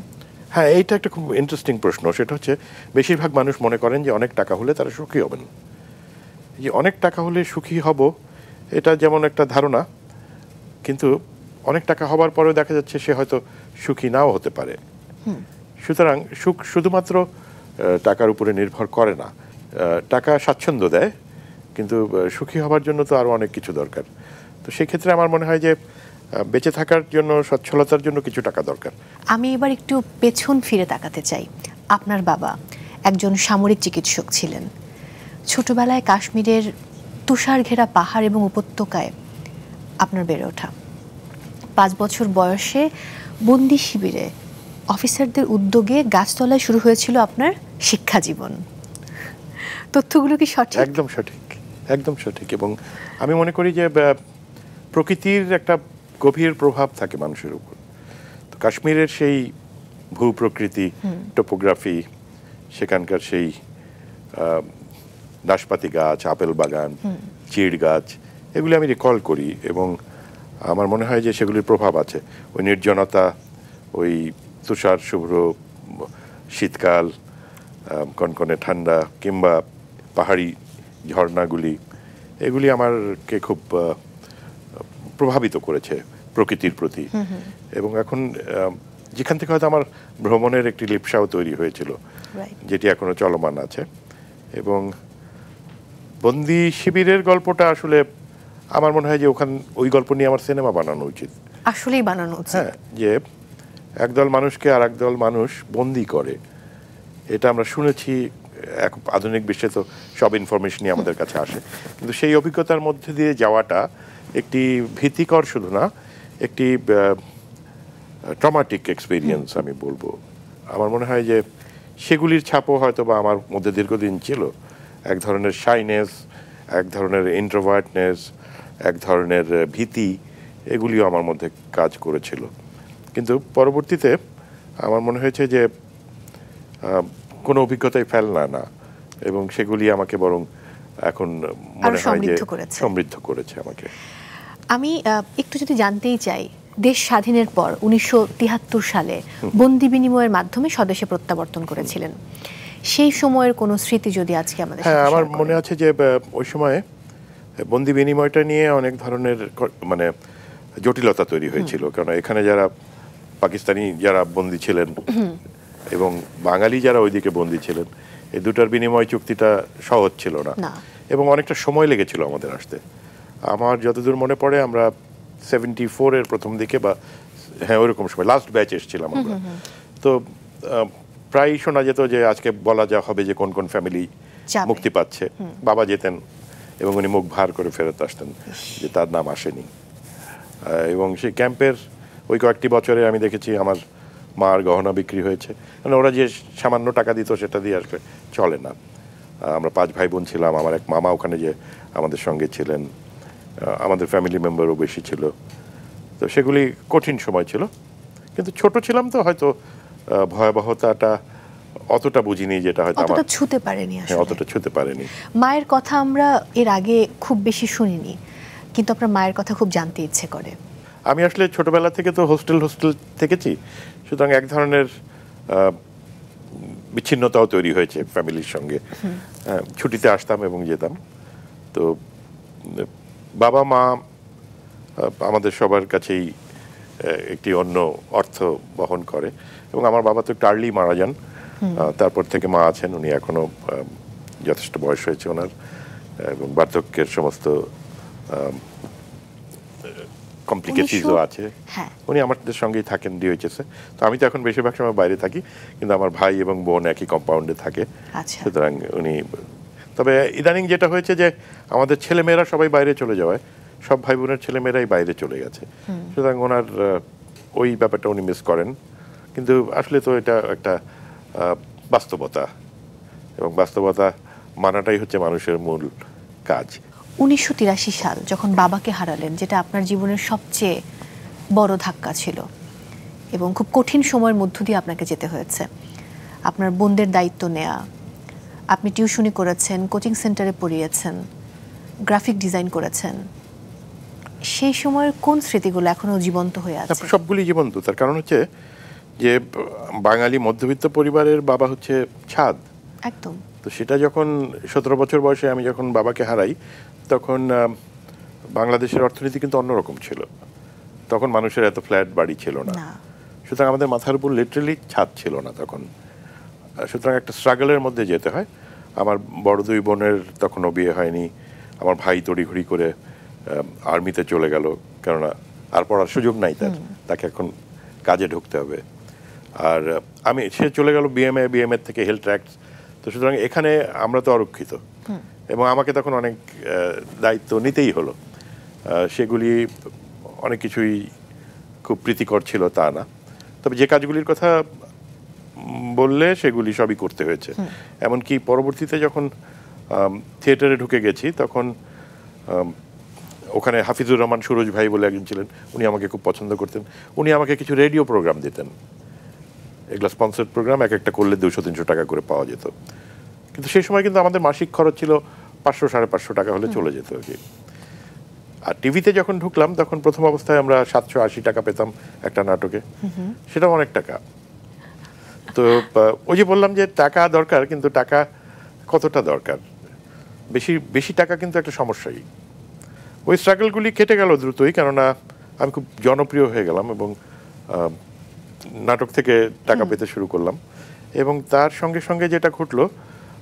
হ্যাঁ, এইটা একটা খুব ইন্টারেস্টিং প্রশ্ন। সেটা হচ্ছে, বেশিরভাগ মানুষ মনে করেন যে অনেক টাকা হলে তারা সুখী হবেন। যে অনেক টাকা হলে সুখী হব, এটা যেমন একটা ধারণা, কিন্তু অনেক টাকা হবার পরেও দেখা যাচ্ছে সে হয়তো সুখী নাও হতে পারে। সুতরাং সুখ শুধুমাত্র টাকার উপরে নির্ভর করে না। টাকা স্বাচ্ছন্দ্য দেয়, কিন্তু সুখী হবার জন্য তো আরও অনেক কিছু দরকার। তো সেক্ষেত্রে আমার মনে হয় যে বেঁচে থাকার জন্য, সচ্ছলতার জন্য কিছু টাকা দরকার। আমি এবার একটু পেছন ফিরে তাকাতে চাই। আপনার বাবা একজন সামরিক চিকিৎসক ছিলেন। ছোটবেলায় কাশ্মীরের তুষার ঘেরা পাহাড় এবং উপত্যকায় আপনার বেড়ে ওঠা। 5 বছর বয়সে বন্দি শিবিরে অফিসারদের উদ্যোগে গাছতলায় শুরু হয়েছিল আপনার শিক্ষা জীবন। তথ্যগুলো কি সঠিক? একদম সঠিক, একদম সঠিক। এবং আমি মনে করি যে প্রকৃতির একটা গভীর প্রভাব থাকে মানুষের উপর। তো কাশ্মীরের সেই ভূপ্রকৃতি, টোপোগ্রাফি, সেখানকার সেই নাশপাতি গাছ, আপেল বাগান, চিড় গাছ, এগুলি আমি রিকল করি এবং আমার মনে হয় যে সেগুলির প্রভাব আছে। ওই নির্জনতা, ওই তুষার শুভ্র শীতকাল, কনকনে ঠান্ডা, কিংবা পাহাড়ি ঝর্ণাগুলি, এগুলি আমাকে খুব প্রভাবিত করেছে প্রকৃতির প্রতি। এবং এখন যেখান থেকে হয়তো আমার ভ্রমণের একটি লিপ্সাও তৈরি হয়েছিল, যেটি এখনো চলমান আছে। এবং বন্দি শিবিরের গল্পটা আসলে আমার মনে হয় যে ওই গল্প নিয়ে আমার সিনেমা বানানো উচিত। আসলেই বানানো উচিত। হ্যাঁ, যে একদল মানুষকে আর একদল মানুষ বন্দি করে, এটা আমরা শুনেছি। আধুনিক বিশ্বে তো সব ইনফরমেশনই আমাদের কাছে আসে, কিন্তু সেই অভিজ্ঞতার মধ্যে দিয়ে যাওয়াটা একটি ভীতিকর শুধু না, একটি ট্রমাটিক এক্সপিরিয়েন্স আমি বলবো। আমার মনে হয় যে সেগুলির ছাপও হয়তো বা আমার মধ্যে দীর্ঘদিন ছিল। এক ধরনের শাইনেস, এক ধরনের ইন্ট্রোভার্টনেস, এক ধরনের ভীতি, এগুলিও আমার মধ্যে কাজ করেছিল। কিন্তু পরবর্তীতে আমার মনে হয়েছে যে কোনো অভিজ্ঞতাই ফেলনা না, এবং সেগুলি আমাকে বরং এখন মনে হয় যে সমৃদ্ধ করেছে আমাকে। আমি একটু যদি জানতেই চাই, দেশ স্বাধীনের পর 1973 সালে বন্দি বিনিময়ের মাধ্যমে স্বদেশে প্রত্যাবর্তন করেছিলেন। সেই সময়ের কোনো স্মৃতি যদি আজকে আমাদের সাথে আমার মনে আছে যে ওই সময়ে বন্দি বিনিময়টা নিয়ে অনেক ধরনের মানে জটিলতা তৈরি হয়েছিল, কারণ এখানে যারা পাকিস্তানি যারা বন্দী ছিলেন এবং বাঙালি যারা ওইদিকে বন্দী ছিলেন, এই দুটার বিনিময় চুক্তিটা সহজ ছিল না এবং অনেকটা সময় লেগেছিল আমাদের আসতে। আমার যতদূর মনে পড়ে আমরা 74 এর প্রথম দিকে বা হ্যাঁ ওইরকম সময় লাস্ট ব্যাচ এসেছিলাম আমরা। তো প্রায় শোনা যেত যে আজকে বলা যা হবে যে কোন কোন ফ্যামিলি মুক্তি পাচ্ছে। বাবা যেতেন এবং উনি মুখ ভার করে ফেরত আসতেন যে তার নাম আসেনি। এবং সেই ক্যাম্পের ওই কয়েকটি বছরে আমি দেখেছি আমার মার গহনা বিক্রি হয়েছে, মানে ওরা যে সামান্য টাকা দিত সেটা দিয়ে আসলে চলে না। আমরা 5 ভাই বোন ছিলাম, আমার এক মামা ওখানে যে আমাদের সঙ্গে ছিলেন, আমাদের ফ্যামিলি মেম্বারও বেশি ছিল। তো সেগুলি কঠিন সময় ছিল, কিন্তু ছোট ছিলাম তো হয়তো ভয়াবহতাটা অতটা বুঝিনি, যেটা হয়তো অতটা ছুঁতে পারেনি আসলে। অতটা ছুঁতে পারেনি। মায়ের কথা আমরা এর আগে খুব বেশি শুনিনি, কিন্তু আপনার মায়ের কথা খুব জানতে ইচ্ছে করে। আমি আসলে ছোটবেলা থেকে তো হোস্টেল থেকেছি, সুতরাং এক ধরনের বিচ্ছিন্নতাও তৈরি হয়েছে ফ্যামিলির সঙ্গে। ছুটিতে আসতাম এবং যেতাম। তো বাবা মা আমাদের সবার কাছেই একটি অন্য অর্থ বহন করে এবং আমার বাবা তো একটু আর্লি মারা যান। তারপর থেকে মা আছেন, উনি এখনো যথেষ্ট বয়স হয়েছে ওনার এবং বার্ধক্যের সমস্ত কমপ্লিকেশনও আছে। উনি আমাদের সঙ্গেই থাকেন ডিওএইচএস-এ। তো আমি তো এখন বেশিরভাগ সময় বাইরে থাকি, কিন্তু আমার ভাই এবং বোন একই কম্পাউন্ডে থাকে। সুতরাং উনি, তবে ইদানিং যেটা হয়েছে যে আমাদের ছেলেমেয়েরা সবাই বাইরে চলে যাওয়ায় সব ভাই বোনের ছেলেমেয়েরাই বাইরে চলে গেছে, সুতরাং ওনার ওই ব্যাপারটা উনি মিস করেন। কিন্তু আসলে তো এটা একটা বাস্তবতা এবং বাস্তবতা মানাটাই হচ্ছে মানুষের মূল কাজ। 1983 সাল যখন বাবাকে হারালেন, যেটা আপনার জীবনের সবচেয়ে বড় ধাক্কা ছিল এবং খুব কঠিন সময়ের মধ্য দিয়ে আপনাকে যেতে হয়েছে। আপনার বোনদের দায়িত্ব নেয়া, আপনি টিউশনি করেছেন, কোচিং সেন্টারে পড়িয়েছেন, গ্রাফিক ডিজাইন করেছেন। সেই সময়ের কোন স্মৃতিগুলো এখনো জীবন্ত হয়ে আছে? সবগুলি জীবন্ত। তার কারণ হচ্ছে যে বাঙালি মধ্যবিত্ত পরিবারের বাবা হচ্ছে ছাদ। একদম। তো সেটা যখন 17 বছর বয়সে আমি যখন বাবাকে হারাই, তখন বাংলাদেশের অর্থনীতি কিন্তু অন্যরকম ছিল। তখন মানুষের এত ফ্ল্যাট বাড়ি ছিল না, সুতরাং আমাদের মাথার উপর লিটারালি ছাদ ছিল না তখন। সুতরাং একটা স্ট্রাগলের মধ্যে যেতে হয়। আমার বড় 2 বোনের তখনও বিয়ে হয়নি। আমার ভাই তড়িঘড়ি করে আর্মিতে চলে গেল, কেননা আর পড়ার সুযোগ নাই তাকে এখন কাজে ঢুকতে হবে। আর সে চলে গেল বিএমএ থেকে হেলথ ট্র্যাক্টস। তো সুতরাং এখানে আমরা তো অরক্ষিত এবং আমাকে তখন অনেক দায়িত্ব নিতেই হলো। সেগুলি অনেক কিছুই খুব প্রীতিকর ছিল তা না, তবে যে কাজগুলির কথা বললে সেগুলি সবই করতে হয়েছে। এমনকি পরবর্তীতে যখন থিয়েটারে ঢুকে গেছি, তখন ওখানে হাফিজুর রহমান সুরজ ভাই বলে একজন ছিলেন, উনি আমাকে খুব পছন্দ করতেন। উনি আমাকে কিছু রেডিও প্রোগ্রাম দিতেন, এগুলো স্পন্সর্ড প্রোগ্রাম, এক একটা করলে 200-300 টাকা করে পাওয়া যেত। কিন্তু সেই সময় কিন্তু আমাদের মাসিক খরচ ছিল 500-550 টাকা হলে চলে যেত আর কি। আর টিভিতে যখন ঢুকলাম তখন প্রথম অবস্থায় আমরা 780 টাকা পেতাম একটা নাটকে, সেটাও অনেক টাকা। তো ওই যে বললাম যে টাকা দরকার, কিন্তু টাকা কতটা দরকার, বেশি টাকা কিন্তু একটা সমস্যাই। ওই স্ট্রাগলগুলি কেটে গেল দ্রুতই, কেননা আমি খুব জনপ্রিয় হয়ে গেলাম এবং নাটক থেকে টাকা পেতে শুরু করলাম। এবং তার সঙ্গে সঙ্গে যেটা ঘটলো,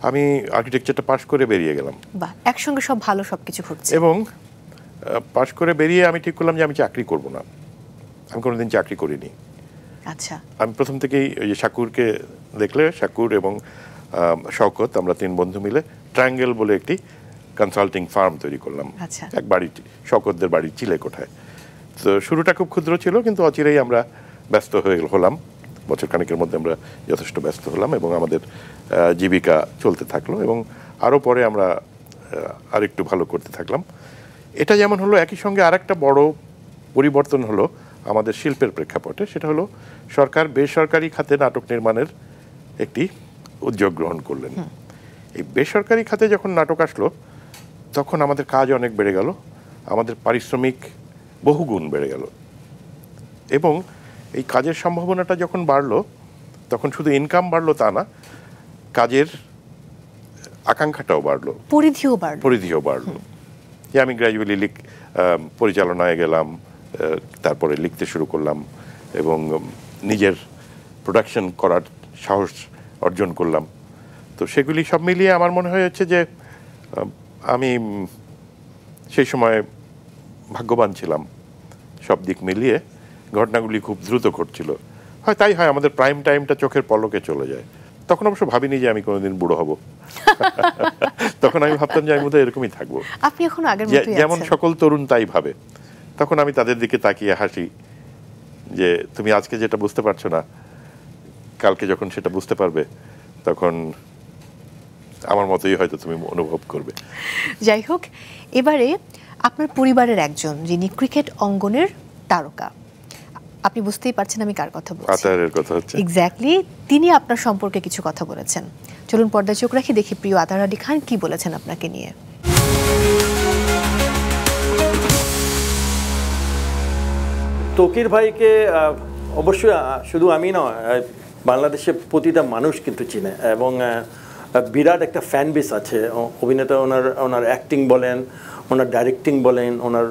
আমি আর্কিটেকচারটা পাশ করে বেরিয়ে গেলাম। একসঙ্গে সব ভালো সবকিছু ঘটছে। এবং পাশ করে বেরিয়ে আমি ঠিক করলাম যে আমি চাকরি করব না। আমি কোনোদিন চাকরি করিনি। আচ্ছা। আমি প্রথম থেকেই ওই যে শাকুরকে দেখলে, শাকুর এবং শওকত, আমরা 3 বন্ধু মিলে ট্রায়াঙ্গেল বলে একটি কনসাল্টিং ফার্ম তৈরি করলাম এক বাড়ি, শওকতদের বাড়ির চিলেকোঠায়। তো শুরুটা খুব ক্ষুদ্র ছিল, কিন্তু অচিরেই আমরা ব্যস্ত হলাম। বছর খানেকের মধ্যে আমরা যথেষ্ট ব্যস্ত হলাম এবং আমাদের জীবিকা চলতে থাকলো এবং আরও পরে আমরা আরেকটু ভালো করতে থাকলাম। এটা যেমন হলো, একই সঙ্গে আরেকটা বড় পরিবর্তন হলো আমাদের শিল্পের প্রেক্ষাপটে। সেটা হলো সরকার বেসরকারি খাতে নাটক নির্মাণের একটি উদ্যোগ গ্রহণ করলেন। এই বেসরকারি খাতে যখন নাটক আসলো, তখন আমাদের কাজ অনেক বেড়ে গেল, আমাদের পারিশ্রমিক বহুগুণ বেড়ে গেল এবং এই কাজের সম্ভাবনাটা যখন বাড়লো, তখন শুধু ইনকাম বাড়লো তা না, কাজের আকাঙ্ক্ষাটাও বাড়লো, পরিধিও বাড়লো। যে আমি গ্র্যাজুয়ালি পরিচালনায় গেলাম, তারপরে লিখতে শুরু করলাম এবং নিজের প্রোডাকশন করার সাহস অর্জন করলাম। তো সেগুলি সব মিলিয়ে আমার মনে হয়েছে যে আমি সেই সময় ভাগ্যবান ছিলাম। সব দিক মিলিয়ে ঘটনাগুলি খুব দ্রুত ঘটছিল। হয় তাই হয়, আমাদের প্রাইম টাইমটা চোখের পলকে চলে যায়। তখন অবশ্য ভাবিনি যে আমি কোনোদিন বুড়ো হব। তখন আমি ভাবতাম যে আমি বোধহয় এরকমই থাকবো, আপনি এখন আগের মতোই যেমন আছেন। সকল তরুণ তাই ভাবে। তখন আমি তাদের দিকে তাকিয়ে হাসি যে তুমি আজকে যেটা বুঝতে পারছো না, কালকে যখন সেটা বুঝতে পারবে তখন আমার মতোই হয়তো তুমি অনুভব করবে। যাই হোক, এবারে আপনার পরিবারের একজন যিনি ক্রিকেট অঙ্গনের তারকা, আপনি বুঝতেই পারছেন আমি কার কথা বলছি। আতারের কথা হচ্ছে। এক্স্যাক্টলি, তিনি আপনার সম্পর্কে কিছু কথা বলেছেন। চলুন পর্দায় চোখ রাখি, দেখি প্রিয় আতার আলী খান কি বলেছেন আপনাকে নিয়ে। তৌকির ভাইকে অবশ্যই শুধু আমি নয়, বাংলাদেশে প্রতিটা মানুষ কিন্তু চিনে এবং বিরাট একটা ফ্যান বেস আছে অভিনেতা। ওনার অ্যাক্টিং বলেন, ওনার ডাইরেক্টিং বলেন, ওনার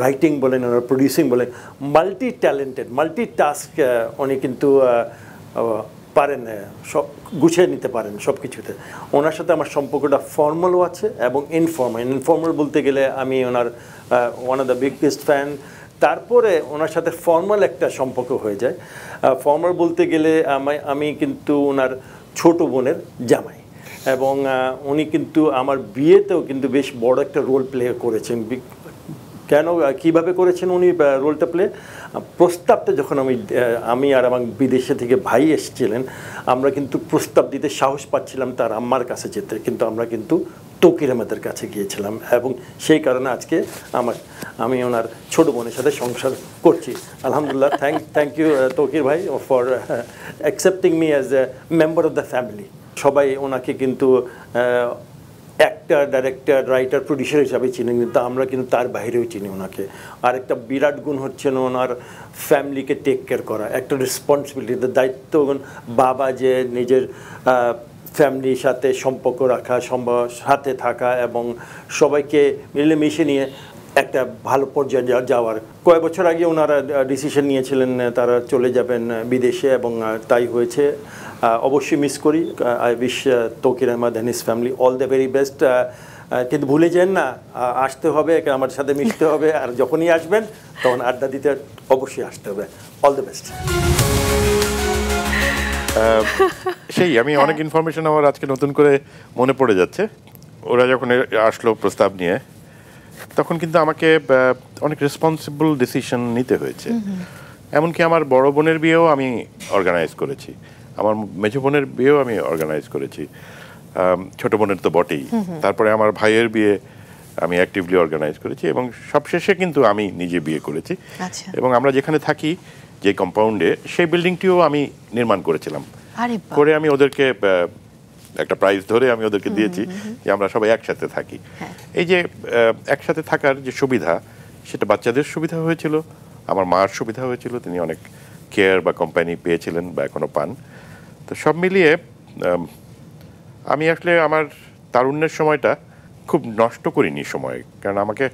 রাইটিং বলেন, ওনার প্রডিউসিং বলেন, মাল্টি ট্যালেন্টেড, মাল্টি টাস্ক উনি কিন্তু পারেন, সব গুছিয়ে নিতে পারেন সব কিছুতে। ওনার সাথে আমার সম্পর্কটা ফর্মালও আছে এবং ইনফর্মাল বলতে গেলে আমি ওনার one of the biggest fan. তারপরে ওনার সাথে ফর্মাল একটা সম্পর্ক হয়ে যায়। ফর্মাল বলতে গেলে আমি কিন্তু ওনার ছোট বোনের জামাই এবং উনি কিন্তু আমার বিয়েতেও কিন্তু বেশ বড় একটা রোল প্লে করেছেন। কেন, কিভাবে করেছেন উনি রোলটা প্লে? প্রস্তাবটা যখন আমি আর আমার বিদেশে থেকে ভাই এসেছিলেন, আমরা কিন্তু প্রস্তাব দিতে সাহস পাচ্ছিলাম তার আম্মার কাছে যেতে, কিন্তু আমরা কিন্তু তৌকির আহমেদের কাছে গিয়েছিলাম এবং সেই কারণে আজকে আমি ওনার ছোট বোনের সাথে সংসার করছি। আলহামদুলিল্লাহ, থ্যাংক ইউ তৌকির ভাই for accepting me as a member of the family. সবাই ওনাকে কিন্তু অ্যাক্টর, ডাইরেক্টর, রাইটার, প্রডিউসার হিসাবে চিনি, কিন্তু আমরা কিন্তু তার বাইরেও চিনি ওনাকে। আর একটা বিরাট গুণ হচ্ছে ওনার ফ্যামিলিকে টেক কেয়ার করা, একটা রেসপন্সিবিলিটি, দায়িত্ব। বাবা যে নিজের ফ্যামিলির সাথে সম্পর্ক রাখা, সাথে থাকা এবং সবাইকে মিলেমিশে নিয়ে একটা ভালো পর্যায়ে যাওয়ার। কয়েক বছর আগে ওনারা ডিসিশন নিয়েছিলেন তারা চলে যাবেন বিদেশে এবং তাই হয়েছে। অবশ্যই মিস করি। I wish Tauquir Ahmed and his family all the very best. কিন্তু ভুলে যান না, আসতে হবে, আমার সাথে মিশতে হবে, আর যখনই আসবেন তখন আড্ডা দিতে অবশ্যই আসতে হবে। All the best. সেই আমি অনেক ইনফরমেশন আমার আজকে নতুন করে মনে পড়ে যাচ্ছে। ওরা যখন আসলো প্রস্তাব নিয়ে, তখন কিন্তু আমাকে অনেক রেসপন্সিবল ডিসিশন নিতে হয়েছে। এমনকি আমার বড় বোনের বিয়েও আমি অর্গানাইজ করেছি, আমার মেজো বোনের বিয়েও আমি অর্গানাইজ করেছি, ছোট বোনের তো বটেই। তারপরে আমার ভাইয়ের বিয়ে আমি অ্যাক্টিভলি অর্গানাইজ করেছি এবং সবশেষে কিন্তু আমি নিজে বিয়ে করেছি। এবং আমরা যেখানে থাকি, যে কম্পাউন্ডে, সেই বিল্ডিংটিও আমি নির্মাণ করেছিলাম। করে আমি ওদেরকে একটা প্রাইজ ধরে আমি ওদেরকে দিয়েছি যে আমরা সবাই একসাথে থাকি। এই যে একসাথে থাকার যে সুবিধা, সেটা বাচ্চাদের সুবিধা হয়েছিল, আমার মার সুবিধা হয়েছিল, তিনি অনেক কেয়ার বা কোম্পানি পেয়েছিলেন বা এখনো পান। তো সব মিলিয়ে আমি আসলে আমার তারুণ্যের সময়টা খুব নষ্ট করিনি সময়, কারণ আমাকে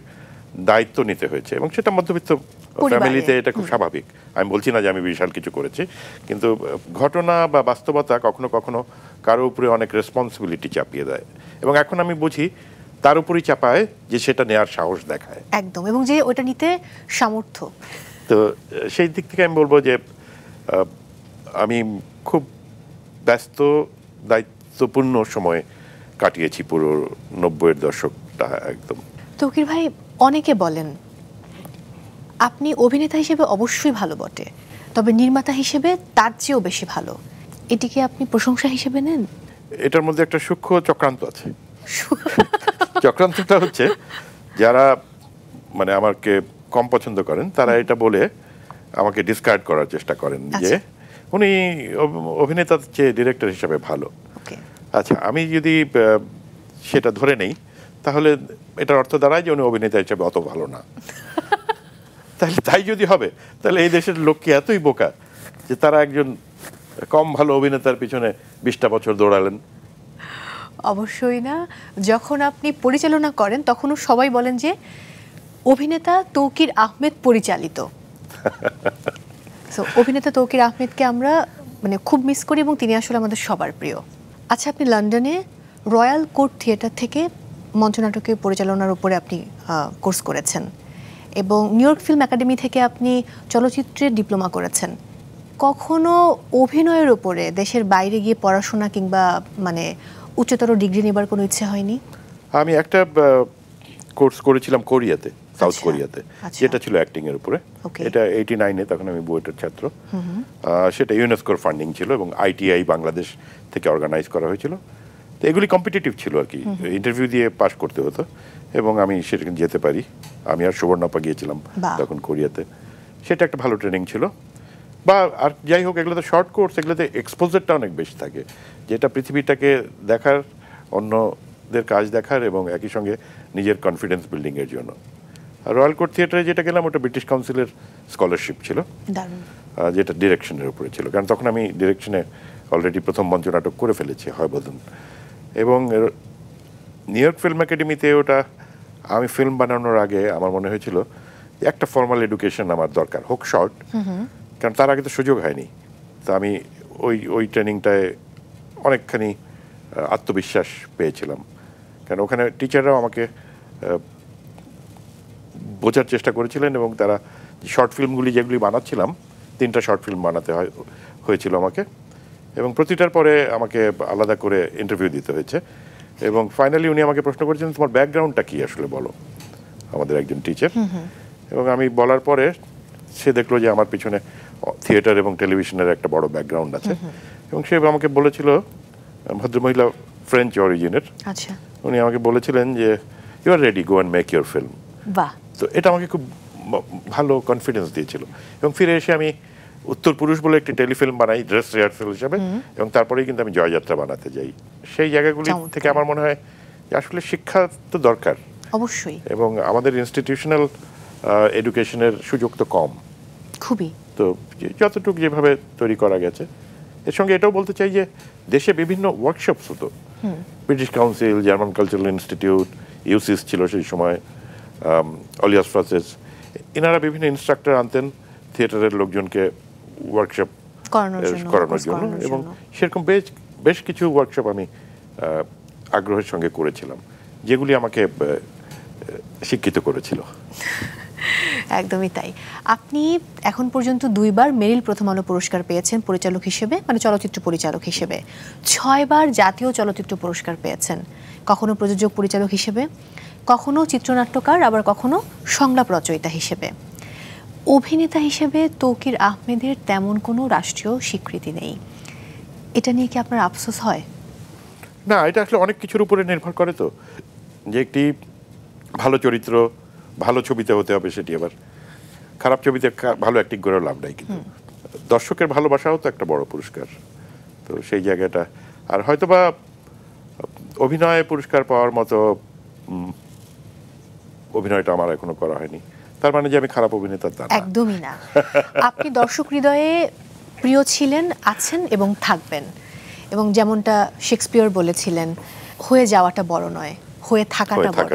দায়িত্ব নিতে হয়েছে এবং সেটা মধ্যবিত্ত ফ্যামিলিতে এটা খুব স্বাভাবিক। আমি বলছি না যে আমি বিশাল কিছু করেছি, কিন্তু ঘটনা বা বাস্তবতা কখনো কখনো কারো উপরে অনেক রেসপন্সিবিলিটি চাপিয়ে দেয় এবং এখন আমি বুঝি তার উপরই চাপায় যে সেটা নেওয়ার সাহস দেখায় একদম, এবং যে ওটা নিতে সামর্থ্য। তো সেই দিক থেকে আমি বলবো যে আমি খুব ব্যস্ত, দায়িত্বপূর্ণ সময় কাটিয়েছি পুরো 90-এর দশকটা একদম। তৌকির ভাই, অনেকে বলেন আপনি অভিনেতা হিসেবে অবশ্যই ভালো বটে, তবে নির্মাতা হিসেবে তার চেয়েও বেশি ভালো। এটিকে আপনি প্রশংসা হিসেবে নেন? এটার মধ্যে একটা সূক্ষ্ম চক্রান্ত আছে। চক্রান্তটা হচ্ছে, যারা মানে আমাকে কম পছন্দ করেন তারা এটা বলে আমাকে ডিসকার্ড করার চেষ্টা করেন যে উনি অভিনেতার চেয়ে ডিরেক্টর হিসেবে ভালো। আচ্ছা, আমি যদি সেটা ধরে নেই, তাহলে এটার অর্থ দাঁড়ায় যে উনি অভিনেতা হিসেবে অত ভালো না। তাহলে তাই যদি হবে, তাহলে এই দেশের লোক কি এতই বোকা যে তারা একজন কম ভালো অভিনেতার পিছনে 20টা বছর দৌড়ালেন? অবশ্যই না। যখন আপনি পরিচালনা করেন তখনও সবাই বলেন যে অভিনেতা তৌকির আহমেদ পরিচালিত। অভিনেতা তৌকির আহমেদকে আমরা মানে খুব মিস করি এবং তিনি আসলে আমাদের সবার প্রিয়। আচ্ছা, আপনি লন্ডনে রয়্যাল কোর্ট থিয়েটার থেকে মঞ্চনাটকের পরিচালনার উপরে আপনি কোর্স করেছেন এবং নিউ ইয়র্ক ফিল্ম একাডেমি থেকে আপনি চলচ্চিত্রের ডিপ্লোমা করেছেন। কখনো অভিনয়ের উপরে দেশের বাইরে গিয়ে পড়াশোনা কিংবা মানে উচ্চতর ডিগ্রি নেবার কোনো ইচ্ছে হয়নি? আমি একটা কোর্স করেছিলাম কোরিয়াতে, সাউথ কোরিয়াতে, যেটা ছিল অ্যাক্টিং এর উপরে। এটা 89-এ, তখন আমি বুয়েটের ছাত্র। সেটা ইউনেস্কোর ফান্ডিং ছিল এবং ITI বাংলাদেশ থেকে অর্গানাইজ করা হয়েছিল। তো এগুলি কম্পিটিটিভ ছিল আর কি, ইন্টারভিউ দিয়ে পাশ করতে হতো এবং আমি সেখানে যেতে পারি। আমি আর সুবর্ণাপা গিয়েছিলাম তখন কোরিয়াতে। সেটা একটা ভালো ট্রেনিং ছিল। বা আর যাই হোক, এগুলোতে শর্ট কোর্স, এগুলোতে এক্সপোজারটা অনেক বেশি থাকে, যেটা পৃথিবীটাকে দেখার, অন্যদের কাজ দেখার এবং একই সঙ্গে নিজের কনফিডেন্স বিল্ডিংয়ের জন্য। আর রয়্যাল কোর্ট থিয়েটারে যেটা গেলাম, ওটা ব্রিটিশ কাউন্সিলের স্কলারশিপ ছিল, যেটা ডিরেকশনের উপরে ছিল, কারণ তখন আমি ডিরেকশনে অলরেডি প্রথম মঞ্চ নাটক করে ফেলেছি, হয়বদন। এবং নিউ ইয়র্ক ফিল্ম একাডেমিতে ওটা আমি ফিল্ম বানানোর আগে আমার মনে হয়েছিল যে একটা ফর্মাল এডুকেশন আমার দরকার, হোক শর্ট, কারণ তার আগে তো সুযোগ হয়নি। তো আমি ওই ট্রেনিংটায় অনেকখানি আত্মবিশ্বাস পেয়েছিলাম, কারণ ওখানে টিচাররাও আমাকে বোঝার চেষ্টা করেছিলেন এবং তারা শর্ট ফিল্মগুলি যেগুলি বানাচ্ছিলাম, 3টা শর্ট ফিল্ম বানাতে হয়েছিল আমাকে, এবং প্রতিটার পরে আমাকে আলাদা করে ইন্টারভিউ দিতে হয়েছে। এবং ফাইনালি উনি আমাকে প্রশ্ন করেছিলেন, তোমার ব্যাকগ্রাউন্ডটা কি আসলে বলো, আমাদের একজন টিচার। এবং আমি বলার পরে সে দেখলো যে আমার পিছনে থিয়েটার এবং টেলিভিশনের একটা বড় ব্যাকগ্রাউন্ড আছে, এবং সে আমাকে বলেছিল, ভদ্রমহিলা ফ্রেঞ্চ অরিজিনের, উনি আমাকে বলেছিলেন যে you are ready, go and make your film. তো এটা আমাকে খুব ভালো কনফিডেন্স দিয়েছিল। এবং ফিরে এসে আমি উত্তর পুরুষ বলে একটি টেলিফিল্ম বানাই ড্রেস রিহার্সাল হিসাবে, এবং তারপরেই কিন্তু আমি জয়যাত্রা বানাতে যাই। সেই জায়গাগুলি থেকে আমার মনে হয় যে আসলে শিক্ষা তো দরকার অবশ্যই, এবং আমাদের ইনস্টিটিউশনাল এডুকেশনের সুযোগ তো কম খুবই। তো যতটুকু যেভাবে তৈরি করা গেছে, এর সঙ্গে এটাও বলতে চাই যে দেশে বিভিন্ন ওয়ার্কশপস হতো, British council, German cultural institute, ইউসিস ছিল সেই সময়, অলিয়াস ফ্রাসেস, এনারা বিভিন্ন ইনস্ট্রাক্টর আনতেন থিয়েটারের লোকজনকে ওয়ার্কশপ করানোর জন্য, এবং সেরকম বেশ কিছু ওয়ার্কশপ আমি আগ্রহের সঙ্গে করেছিলাম, যেগুলি আমাকে শিক্ষিত করেছিল। একদমই তাই। আপনি এখন পর্যন্ত 2বার মেরিল প্রথম আলো পুরস্কার পেয়েছেন পরিচালক হিসেবে, মানে চলচ্চিত্র পরিচালক হিসেবে। 6বার জাতীয় চলচ্চিত্র পুরস্কার পেয়েছেন, কখনো প্রযোজক পরিচালক হিসেবে, কখনো চিত্রনাট্যকার, আবার কখনো সংলাপ রচয়িতা হিসেবে। অভিনেতা হিসেবে তৌকির আহমেদের তেমন কোনো রাষ্ট্রীয় স্বীকৃতি নেই, এটা নিয়ে কি আপনার আফসোস হয়? না, এটা আসলে অনেক কিছুর উপরে নির্ভর করে, তো যে একটি ভালো চরিত্র ভালো ছবিতে হতে হবে, সেটি আবার খারাপ ছবিতে ভালো অ্যাক্টিং করেও লাভ নাই, কিন্তু দর্শকের ভালোবাসাও তো একটা বড় পুরস্কার। তো সেই জায়গাটা, আর হয়তোবা অভিনয়ে পুরস্কার পাওয়ার মতো অভিনয়টা আমার এখনো করা হয়নি, তার মানে যে আমি খারাপ অভিনেতা তা না, একদমই না। আপনি দর্শক হৃদয়ে প্রিয় ছিলেন, আছেন এবং থাকবেন। এবং যেমনটা শেক্সপিয়র বলেছিলেন, হয়ে যাওয়াটা বড় নয়, হয়ে থাকাটা বড়।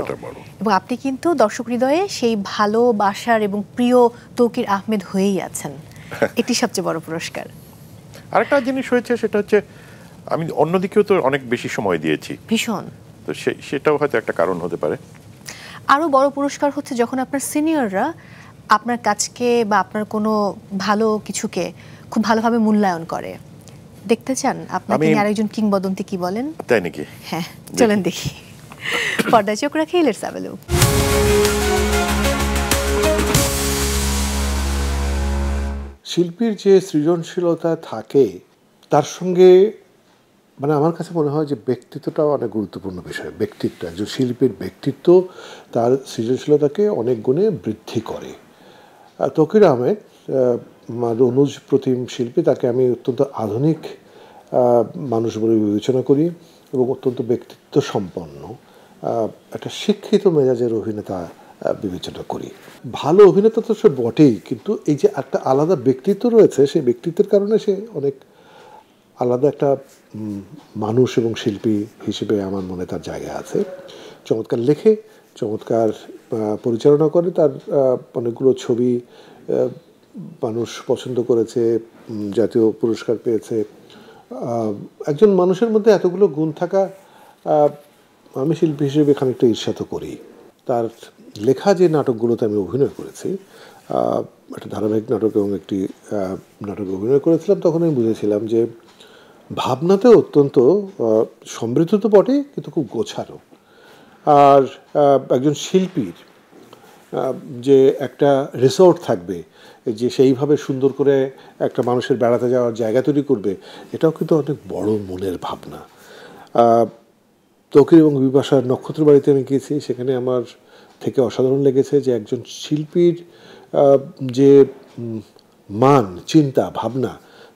এবং আপনি কিন্তু দর্শক হৃদয়ে সেই ভালোবাসার এবং প্রিয় তৌকির আহমেদ হয়েই আছেন, এটি সবচেয়ে বড় পুরস্কার। আরেকটা জিনিস হয়েছে, সেটা হচ্ছে আমি অন্যদিকেও তো অনেক বেশি সময় দিয়েছি ভীষণ, তো সেটাও হয়তো একটা কারণ হতে পারে। আরো বড় পুরস্কার হচ্ছে যখন আপনার সিনিয়ররা আপনার কাজকে বা আপনার কোনো ভালো কিছুকে খুব ভালোভাবে মূল্যায়ন করে। দেখতে চান আপনাকে নিয়ে আরেকজন কিংবদন্তি কি বলেন? তাই নাকি? হ্যাঁ, চলেন দেখি। পর্দায় চোখ রাখি, লেটস হ্যাভ আ লুক। শিল্পীর যে সৃজনশীলতা থাকে তার সঙ্গে, মানে আমার কাছে মনে হয় যে ব্যক্তিত্বটাও অনেক গুরুত্বপূর্ণ বিষয়। ব্যক্তিত্ব, একজন শিল্পীর ব্যক্তিত্ব তার সৃজনশীলতাকে অনেক গুণে বৃদ্ধি করে। তৌকির আহমেদ অনুজ প্রতিম শিল্পী, তাকে আমি অত্যন্ত আধুনিক মানুষ বলে বিবেচনা করি এবং অত্যন্ত ব্যক্তিত্ব সম্পন্ন একটা শিক্ষিত মেজাজের অভিনেতা বিবেচনা করি। ভালো অভিনেতা তো সে বটেই, কিন্তু এই যে একটা আলাদা ব্যক্তিত্ব রয়েছে, সেই ব্যক্তিত্বের কারণে সে অনেক আলাদা একটা মানুষ এবং শিল্পী হিসেবে আমার মনে তার জায়গা আছে। চমৎকার লেখে, চমৎকার পরিচালনা করে, তার অনেকগুলো ছবি মানুষ পছন্দ করেছে, জাতীয় পুরস্কার পেয়েছে। একজন মানুষের মধ্যে এতগুলো গুণ থাকা, আমি শিল্পী হিসেবে খানিকটা ঈর্ষা করি। তার লেখা যে নাটকগুলোতে আমি অভিনয় করেছি, একটা ধারাবাহিক নাটক এবং একটি নাটকে অভিনয় করেছিলাম, তখন আমি বুঝেছিলাম যে ভাবনাতেও অত্যন্ত সমৃদ্ধ তো বটে, কিন্তু খুব গোছানো। আর একজন শিল্পীর যে একটা রিসোর্ট থাকবে, যে সেইভাবে সুন্দর করে একটা মানুষের বেড়াতে যাওয়ার জায়গা তৈরি করবে, এটাও কিন্তু অনেক বড় মনের ভাবনা। তৌকির এবং বিপাশার নক্ষত্র বাড়িতে আমি গিয়েছি, সেখানে আমার থেকে অসাধারণ লেগেছে যে একজন শিল্পীর যে মান, চিন্তা, ভাবনা,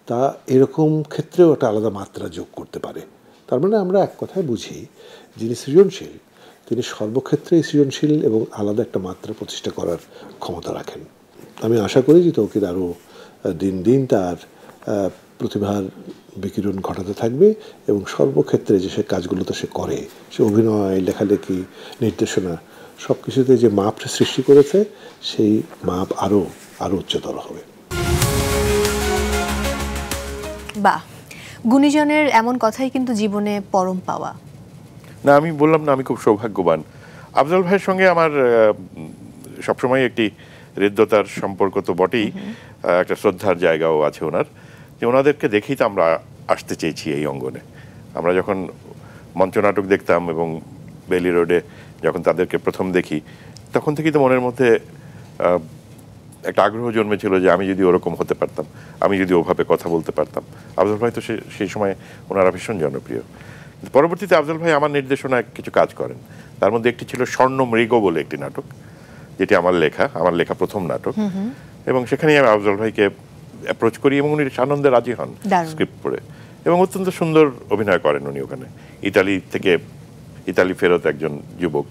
তা এরকম ক্ষেত্রেও একটা আলাদা মাত্রা যোগ করতে পারে। তার মানে আমরা এক কথায় বুঝি, যিনি সৃজনশীল তিনি সর্বক্ষেত্রেই সৃজনশীল এবং আলাদা একটা মাত্রা প্রতিষ্ঠা করার ক্ষমতা রাখেন। আমি আশা করি যে তৌকির আরও দিন দিন তার প্রতিভার বিকিরণ ঘটাতে থাকবে এবং সর্বক্ষেত্রে যে সে কাজগুলোতে সে করে, সে অভিনয়, লেখালেখি, নির্দেশনা, সব কিছুতে যে মাপটা সৃষ্টি করেছে, সেই মাপ আরও উচ্চতর হবে। বাহ, গুণীজনের এমন কথাই কিন্তু জীবনে পরম পাওয়া। না, আমি বললাম না আমি খুব সৌভাগ্যবান। আফজাল ভাইয়ের সঙ্গে আমার সবসময় একটি হৃদ্যতার সম্পর্ক তো বটেই, একটা শ্রদ্ধার জায়গাও আছে ওনার, যে ওনাদেরকে দেখেই তো আমরা আসতে চেয়েছি এই অঙ্গনে। আমরা যখন মঞ্চনাটক দেখতাম এবং বেলি রোডে যখন তাদেরকে প্রথম দেখি, তখন থেকেই তো মনের মধ্যে একটা আগ্রহ জন্মেছিল যে আমি যদি ওরকম হতে পারতাম, আমি যদি ওভাবে কথা বলতে পারতাম। আফজাল ভাই তো সেই সময় ওনারা ভীষণ জনপ্রিয়। পরবর্তীতে আফজাল ভাই আমার নির্দেশনায় কিছু কাজ করেন, তার মধ্যে একটি ছিল স্বর্ণ মৃগ বলে একটি নাটক, যেটি আমার লেখা প্রথম নাটক। এবং সেখানেই আমি আফজাল ভাইকে অ্যাপ্রোচ করি এবং উনি সানন্দে রাজি হন স্ক্রিপ্ট পড়ে, এবং অত্যন্ত সুন্দর অভিনয় করেন উনি ওখানে। ইতালি ফেরত একজন যুবক,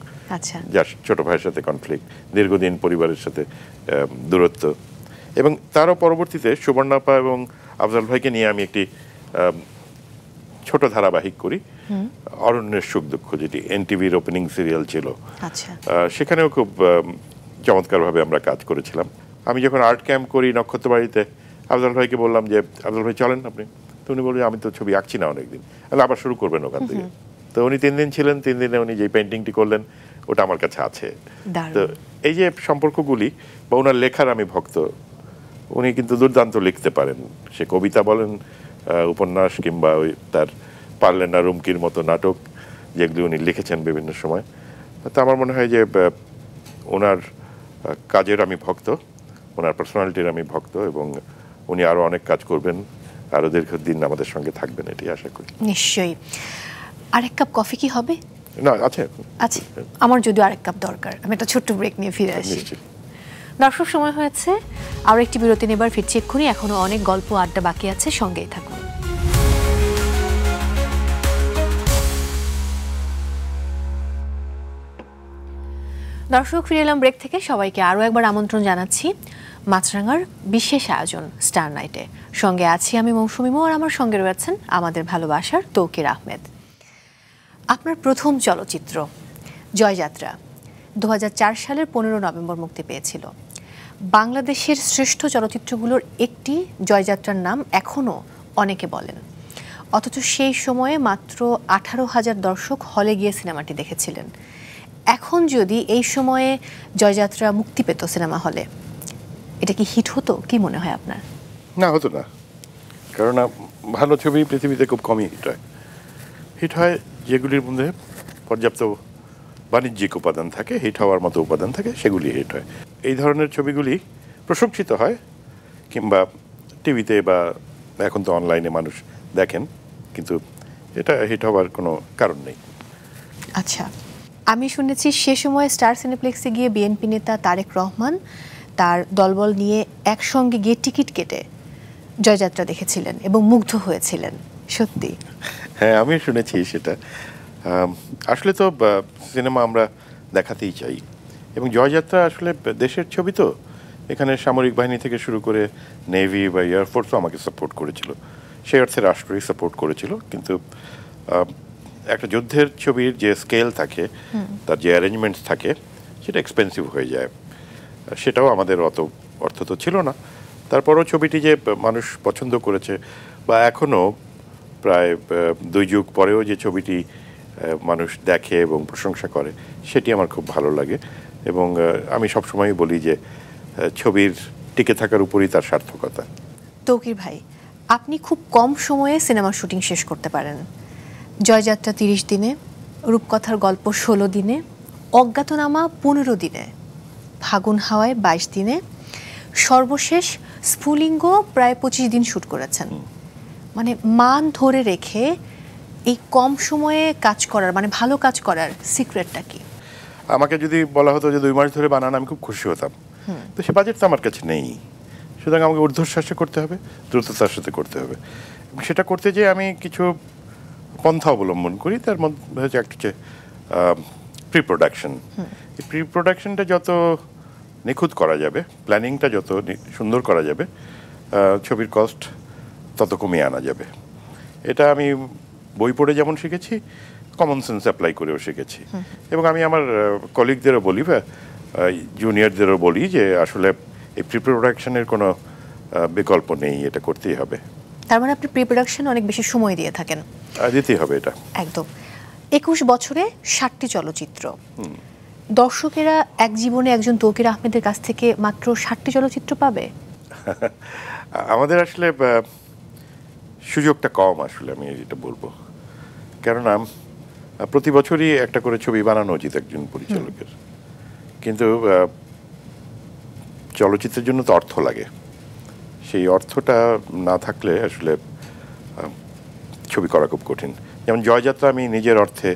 যার ছোট ভাইয়ের সাথে কনফ্লিক্ট, দীর্ঘদিন পরিবারের সাথে দূরত্ব। এবং তারও পরবর্তীতে সুবর্ণাপা এবং আফজাল ভাইকে নিয়ে আমি একটি ছোট ধারাবাহিক করি, অরণ্যের সুখ দুঃখ, যেটি এনটিভির ওপেনিং সিরিয়াল ছিল। সেখানেও খুব চমৎকারভাবে আমরা কাজ করেছিলাম। আমি যখন আর্ট ক্যাম্প করি নক্ষত্রবাড়িতে, আফজাল ভাইকে বললাম যে আফজাল ভাই চলেন আপনি, তো উনি বললেন আমি তো ছবি আঁকছি না অনেকদিন, আবার শুরু করবেন ওখান থেকে। তো উনি 3 দিন ছিলেন, 3 দিনে উনি যে পেন্টিংটি করলেন ওটা আমার কাছে আছে। তো এই যে সম্পর্কগুলি, বা ওনার লেখার আমি ভক্ত, উনি কিন্তু দুর্দান্ত লিখতে পারেন, সে কবিতা বলেন, উপন্যাস, কিংবা ওই তার পারলেন না রুমকির মতো নাটক, যেগুলি উনি লিখেছেন বিভিন্ন সময়। তো আমার মনে হয় যে ওনার কাজের আমি ভক্ত, ওনার পার্সোনালিটির আমি ভক্ত, এবং উনি আরও অনেক কাজ করবেন, আরও দীর্ঘদিন আমাদের সঙ্গে থাকবেন, এটি আশা করি। নিশ্চয়ই। আরেক কাপ কফি কি হবে? না, আছে। আমার যদিও আরেক কাপ দরকার, আমি একটা ছোট্ট ব্রেক নিয়ে ফিরে আসি। দর্শক, সময় হয়েছে আরও একটি বিরতি নেবার, ফিরছি এক্ষুনি। এখনো অনেক গল্প আড্ডা বাকি আছে, সঙ্গেই থাকুন। দর্শক, ফিরে এলাম ব্রেক থেকে। সবাইকে আরও একবার আমন্ত্রণ জানাচ্ছি মাছরাঙার বিশেষ আয়োজন স্টার নাইটে। সঙ্গে আছি আমি মৌসুমী মো, আর আমার সঙ্গে রয়েছেন আমাদের ভালোবাসার তৌকির আহমেদ। আপনার প্রথম চলচ্চিত্র জয়যাত্রা 2004 সালের 15 নভেম্বর মুক্তি পেয়েছিল। বাংলাদেশের শ্রেষ্ঠ চলচ্চিত্রগুলোর একটি জয়যাত্রার নাম এখনও অনেকে বলেন, অথচ সেই সময়ে মাত্র 18,000 দর্শক হলে গিয়ে সিনেমাটি দেখেছিলেন। এখন যদি এই সময়ে জয়যাত্রা মুক্তি পেত সিনেমা হলে, এটা কি হিট হতো? কি মনে হয় আপনার? না, হতো না, কারণ ভালো ছবি পৃথিবীতে খুব কমই হিট হয় যেগুলির মধ্যে পর্যাপ্ত বাণিজ্যিক উপাদান থাকে, হিট হওয়ার মতো উপাদান থাকে, সেগুলি হিট হয়। এই ধরনের ছবিগুলি প্রশংসিত হয়, কিংবা টিভিতে বা এখন তো অনলাইনে মানুষ দেখেন, কিন্তু এটা হিট হওয়ার কোনো কারণ নেই। আচ্ছা, আমি শুনেছি সে সময় স্টার সিনেপ্লেক্সে গিয়ে বিএনপি নেতা তারেক রহমান তার দলবল নিয়ে একসঙ্গে গিয়ে টিকিট কেটে জয়যাত্রা দেখেছিলেন এবং মুগ্ধ হয়েছিলেন। সত্যি? হ্যাঁ, আমি শুনেছি সেটা। আসলে তো সিনেমা আমরা দেখাতেই চাই, এবং জয়যাত্রা আসলে দেশের ছবি, তো এখানে সামরিক বাহিনী থেকে শুরু করে নেভি বা এয়ারফোর্সও আমাকে সাপোর্ট করেছিল, সেই অর্থে রাষ্ট্রই সাপোর্ট করেছিল। কিন্তু একটা যুদ্ধের ছবির যে স্কেল থাকে, তার যে অ্যারেঞ্জমেন্টস থাকে, সেটা এক্সপেন্সিভ হয়ে যায়। সেটাও আমাদের অত অর্থ তো ছিল না। তারপরও ছবিটি যে মানুষ পছন্দ করেছে বা এখনও প্রায় 2 যুগ পরেও যে ছবিটি মানুষ দেখে এবং প্রশংসা করে, সেটি আমার খুব ভালো লাগে। এবং আমি সবসময় বলি যে ছবির টিকে থাকার উপরই তার সার্থকতা। তৌকির ভাই, আপনি খুব কম সময়ে সিনেমার শুটিং শেষ করতে পারেন। জয়যাত্রা 30 দিনে, রূপকথার গল্প 16 দিনে, অজ্ঞাতনামা 15 দিনে, ফাগুন হাওয়ায় 22 দিনে, সর্বশেষ স্ফুলিঙ্গ প্রায় 25 দিন শুট করেছেন। মানে মান ধরে রেখে এই কম সময়ে কাজ করার, মানে ভালো কাজ করার সিক্রেটটা কি? আমাকে যদি বলা হতো যে 2 মাস ধরে বানান, আমি খুব খুশি হতাম। তো সে বাজেট তো আমার কাছে নেই, সুতরাং আমাকে ঊর্ধ্বশ্বাসে করতে হবে, দ্রুততার সাথে করতে হবে। সেটা করতে যেয়ে আমি কিছু পন্থা অবলম্বন করি। তার মধ্যে হচ্ছে একটা হচ্ছে প্রি প্রোডাকশন। এই প্রি প্রোডাকশনটা যত নিখুঁত করা যাবে, প্ল্যানিংটা যত সুন্দর করা যাবে, ছবির কস্ট তত কমিয়ে আনা যাবে। এটা আমি বই পড়ে যেমন শিখেছি, কমন সেন্স অ্যাপ্লাই করেও শিখেছি। এবং আমি আমার কলিগদেরও বলি বা জুনিয়রদেরও বলি যে আসলে এই প্রি প্রোডাকশনের কোনো বিকল্প নেই, এটা করতেই হবে। তার মানে আপনি প্রি প্রোডাকশন অনেক বেশি সময় দিয়ে থাকেন। দিতেই হবে এটা। একদম। 21 বছরে 60টি চলচ্চিত্র। দর্শকেরা এক জীবনে একজন তৌকির আহমেদের কাছ থেকে মাত্র 60টি চলচ্চিত্র পাবে? আমাদের আসলে সুযোগটা কম, আসলে আমি এটা বলবো। কেননা প্রতি বছরই একটা করে ছবি বানানো উচিত একজন পরিচালকের, কিন্তু চলচ্চিত্রের জন্য তো অর্থ লাগে। সেই অর্থটা না থাকলে আসলে ছবি করা খুব কঠিন। যেমন জয়যাত্রা আমি নিজের অর্থে,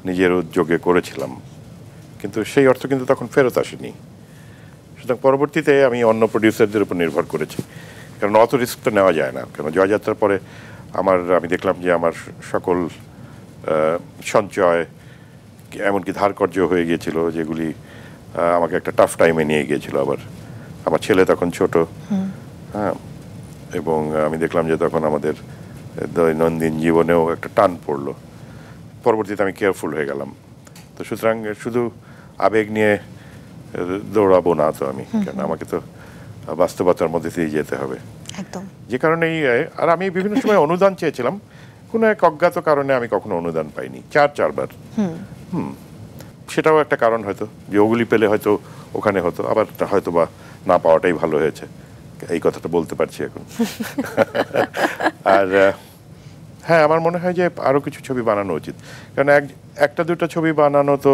নিজের উদ্যোগে করেছিলাম, কিন্তু সেই অর্থ কিন্তু তখন ফেরত আসেনি। সুতরাং পরবর্তীতে আমি অন্য প্রডিউসারদের উপর নির্ভর করেছি, কারণ অত রিস্ক তো নেওয়া যায় না। কারণ জয়যাত্রার পরে আমি দেখলাম যে আমার সকল সঞ্চয়, এমনকি ধারকর্য হয়ে গিয়েছিল, যেগুলি আমাকে একটা টাফ টাইমে নিয়ে গিয়েছিল। আবার আমার ছেলে তখন ছোট, হ্যাঁ, এবং আমি দেখলাম যে তখন আমাদের দৈনন্দিন জীবনেও একটা টান পড়লো। পরবর্তীতে আমি কেয়ারফুল হয়ে গেলাম। তো সুতরাং শুধু আবেগ নিয়ে দৌড়াবো না তো আমি, কেন আমাকে তো বাস্তবতার মধ্যে দিয়ে যেতে হবে। একদম। যে কারণেই, আর আমি বিভিন্ন সময় অনুদান চেয়েছিলাম, কোনো এক অজ্ঞাত কারণে আমি কখনো অনুদান পাইনি, 4বার। সেটাও একটা কারণ, হয়তো যে ওগুলি পেলে হয়তো ওখানে হতো, আবার হয়তো বা না পাওয়াটাই ভালো হয়েছে। এই কথাটা বলতে পারছি এখন। আর হ্যাঁ, আমার মনে হয় যে আরও কিছু ছবি বানানো উচিত। কারণ একটা দুটো ছবি বানানো তো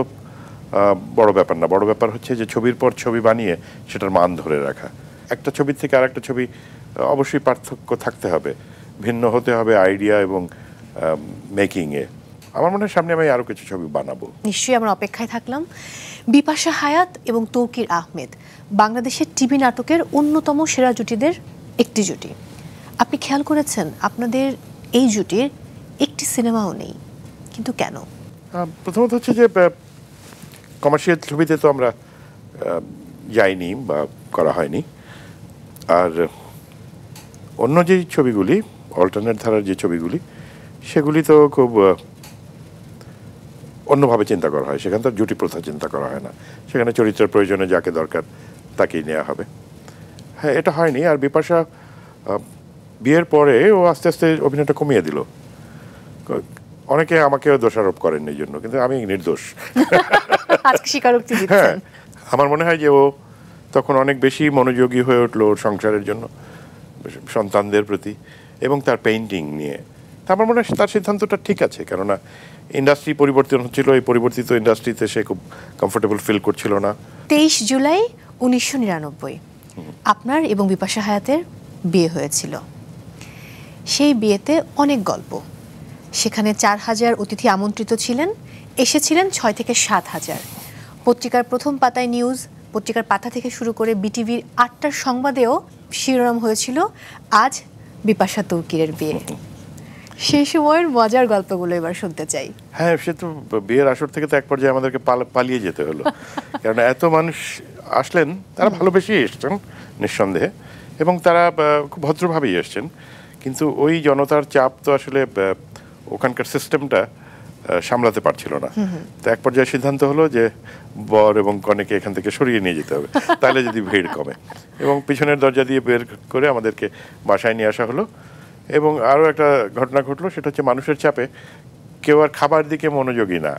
বড় ব্যাপার না। বড় ব্যাপার হচ্ছে যে ছবির পর ছবি বানিয়ে সেটার মান ধরে রাখা। একটা ছবির থেকে আরেকটা ছবি অবশ্যই পার্থক্য থাকতে হবে, ভিন্ন হতে হবে আইডিয়া এবং মেকিংয়ে। আমার মনে হয় সামনে আমি আরও কিছু ছবি বানাবো। নিশ্চয়ই আমরা অপেক্ষায় থাকলাম। বিপাশা হায়াত এবং তৌকির আহমেদ বাংলাদেশের টিভি নাটকের অন্যতম সেরা জুটিদের একটি জুটি। আপনি খেয়াল করেছেন আপনাদের এই জুটির একটি সিনেমাও নেই, কিন্তু কেন? প্রথমত হচ্ছে যে কমার্শিয়াল ছবিতে তো আমরা যাইনি বা করা হয়নি। আর অন্য যে ছবিগুলি, অল্টারনেট ধারার যে ছবিগুলি, সেগুলি তো খুব অন্যভাবে চিন্তা করা হয়। সেখানে তো জুটি প্রথা চিন্তা করা হয় না, সেখানে চরিত্রের প্রয়োজনে যাকে দরকার তাকেই নেওয়া হবে। হ্যাঁ, এটা হয়নি। আর বিপাশা বিয়ের পরে ও আস্তে আস্তে অভিনয়টা কমিয়ে দিল। অনেকে আমাকেও দোষারোপ করেন এই জন্য, কিন্তু আমি নির্দোষ। হ্যাঁ, আমার মনে হয় যে ও তখন অনেক বেশি মনোযোগী হয়ে উঠলো ওর সংসারের জন্য, সন্তানদের প্রতি এবং তার পেইন্টিং নিয়ে। তা আমার মনে হয় তার সিদ্ধান্তটা ঠিক আছে, কেননা ইন্ডাস্ট্রি পরিবর্তন হচ্ছিল। এই পরিবর্তিত ইন্ডাস্ট্রিতে সে খুব কমফোর্টেবল ফিল করছিল না। 23 জুলাই 1999 আপনার এবং বিপাশা হায়াতের বিয়ে হয়েছিল। সেই বিয়েতে অনেক গল্প। সেখানে 4000 অতিথি আমন্ত্রিত ছিলেন, এসেছিলেন 6 থেকে 7000। পত্রিকার প্রথম পাতায় নিউজ, পত্রিকার পাতা থেকে শুরু করে বিটিভির 8টার সংবাদেও শিরোনাম হয়েছিল আজ বিপাশা তৌকিরের বিয়ে। সেই সময়ের মজার গল্পগুলো এবার শুনতে চাই। হ্যাঁ, সে তো বিয়ের আসর থেকে তো এক পর্যায়ে আমাদেরকে পালিয়ে যেতে হলো, কারণ এত মানুষ আসলেন। তারা ভালোবেসেই এসছেন নিঃসন্দেহে, এবং তারা খুব ভদ্রভাবেই এসছেন। কিন্তু ওই জনতার চাপ তো আসলে ওখানকার সিস্টেমটা সামলাতে পারছিল না। তো এক পর্যায়ে সিদ্ধান্ত হলো যে বর এবং কনেকে এখান থেকে সরিয়ে নিয়ে যেতে হবে, তাহলে যদি ভিড় কমে। এবং পিছনের দরজা দিয়ে বের করে আমাদেরকে বাসায় নিয়ে আসা হলো। এবং আরও একটা ঘটনা ঘটলো, সেটা হচ্ছে মানুষের চাপে কেউ আর খাবার দিকে মনোযোগী না,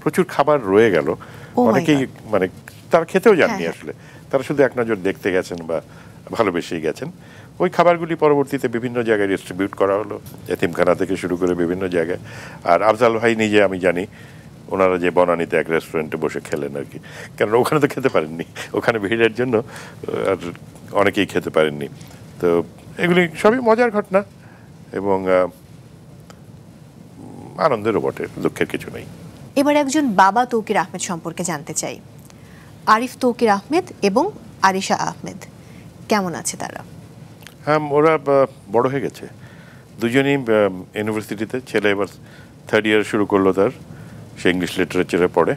প্রচুর খাবার রয়ে গেল। my অনেকেই God! মানে তারা খেতেও যাননি হ্যাঁ, হ্যাঁ। আসলে, তারা শুধু এক নজর দেখতে গেছেন বা ভালোবেসেই গেছেন। ওই খাবারগুলি পরবর্তীতে বিভিন্ন জায়গায় ডিস্ট্রিবিউট করা হলো, এতিমখানা থেকে শুরু করে বিভিন্ন জায়গায়। আর আফজাল ভাই নিজে, আমি জানি ওনারা যে বনানীতে এক রেস্টুরেন্টে বসে খেলেন আর কি, কারণ ওখানে তো খেতে পারেননি, ওখানে ভিড়ের জন্য আর অনেকেই খেতে পারেননি। তো এগুলি সবই মজার ঘটনা এবং আনন্দেরও বটে, দুঃখের কিছু নেই। এবার একজন বাবা তৌকির আহমেদ সম্পর্কে জানতে চাই। আরিফ তৌকির আহমেদ এবং আরিশা আহমেদ কেমন আছে তারা? হ্যাঁ, ওরা বড় হয়ে গেছে দুজনই ইউনিভার্সিটিতে। ছেলে এবার 3rd ইয়ার শুরু করলো তার, সে ইংলিশ লিটারেচারে পড়ে।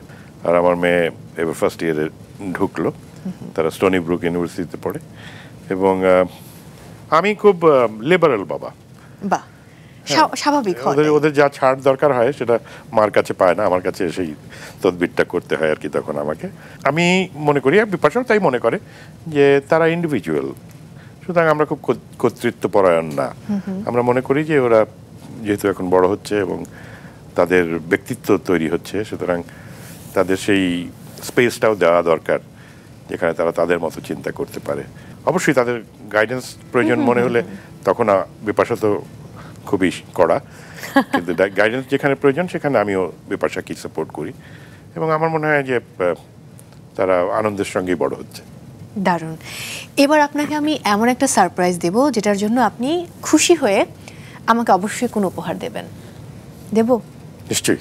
আর আমার মেয়ে এবার 1st ইয়ারে ঢুকলো, তারা স্টোনি ব্রুক ইউনিভার্সিটিতে পড়ে। এবং আমি খুব লিবারাল বাবা। বাহ, স্বাভাবিক হয়। ওদের যা ছাড় দরকার হয় সেটা মার কাছে পায় না, আমার কাছে সেই তদবিরটা করতে হয় আর কি তখন আমাকে। আমি মনে করি, আর বিপাশাও তাই মনে করে, যে তারা ইন্ডিভিজুয়াল, সুতরাং আমরা খুব কর্তৃত্বপরায়ণ না। আমরা মনে করি যে ওরা যেহেতু এখন বড় হচ্ছে এবং তাদের ব্যক্তিত্ব তৈরি হচ্ছে, সুতরাং তাদের সেই স্পেসটাও দেওয়া দরকার যেখানে তারা তাদের মতো চিন্তা করতে পারে। অবশ্যই তাদের গাইডেন্স প্রয়োজন মনে হলে তখন বিপাশা তো খুবই কড়া, কিন্তু গাইডেন্স যেখানে প্রয়োজন সেখানে আমিও বিপাশাকে সাপোর্ট করি। এবং আমার মনে হয় যে তারা আনন্দের সঙ্গেই বড় হচ্ছে। দারুণ। এবার আপনাকে আমি এমন একটা সারপ্রাইজ দেব যেটার জন্য আপনি খুশি হয়ে আমাকে অবশ্যই কোনো উপহার দেবেন। দেব? নিশ্চয়ই।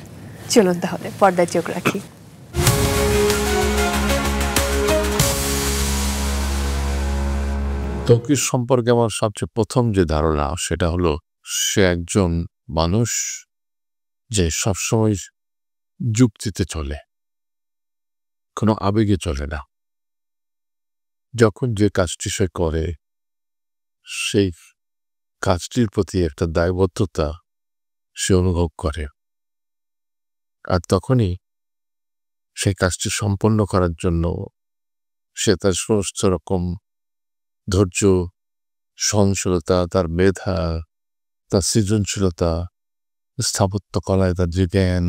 চলুন তাহলে পর্দায় চোখ রাখি। তৌকির সম্পর্কে আমার সবচেয়ে প্রথম যে ধারণা সেটা হলো সে একজন মানুষ যে সবসময় যুক্তিতে চলে, কোনো আবেগে চলে না। যখন যে কাজটি সে করে সেই কাজটির প্রতি একটা দায়বদ্ধতা সে অনুভব করে, আর তখনই সেই কাজটি সম্পন্ন করার জন্য সে তার সমস্ত রকম ধৈর্য, সহনশীলতা, তার মেধা, তার সৃজনশীলতা, স্থাপত্য কলায় তার যে জ্ঞান,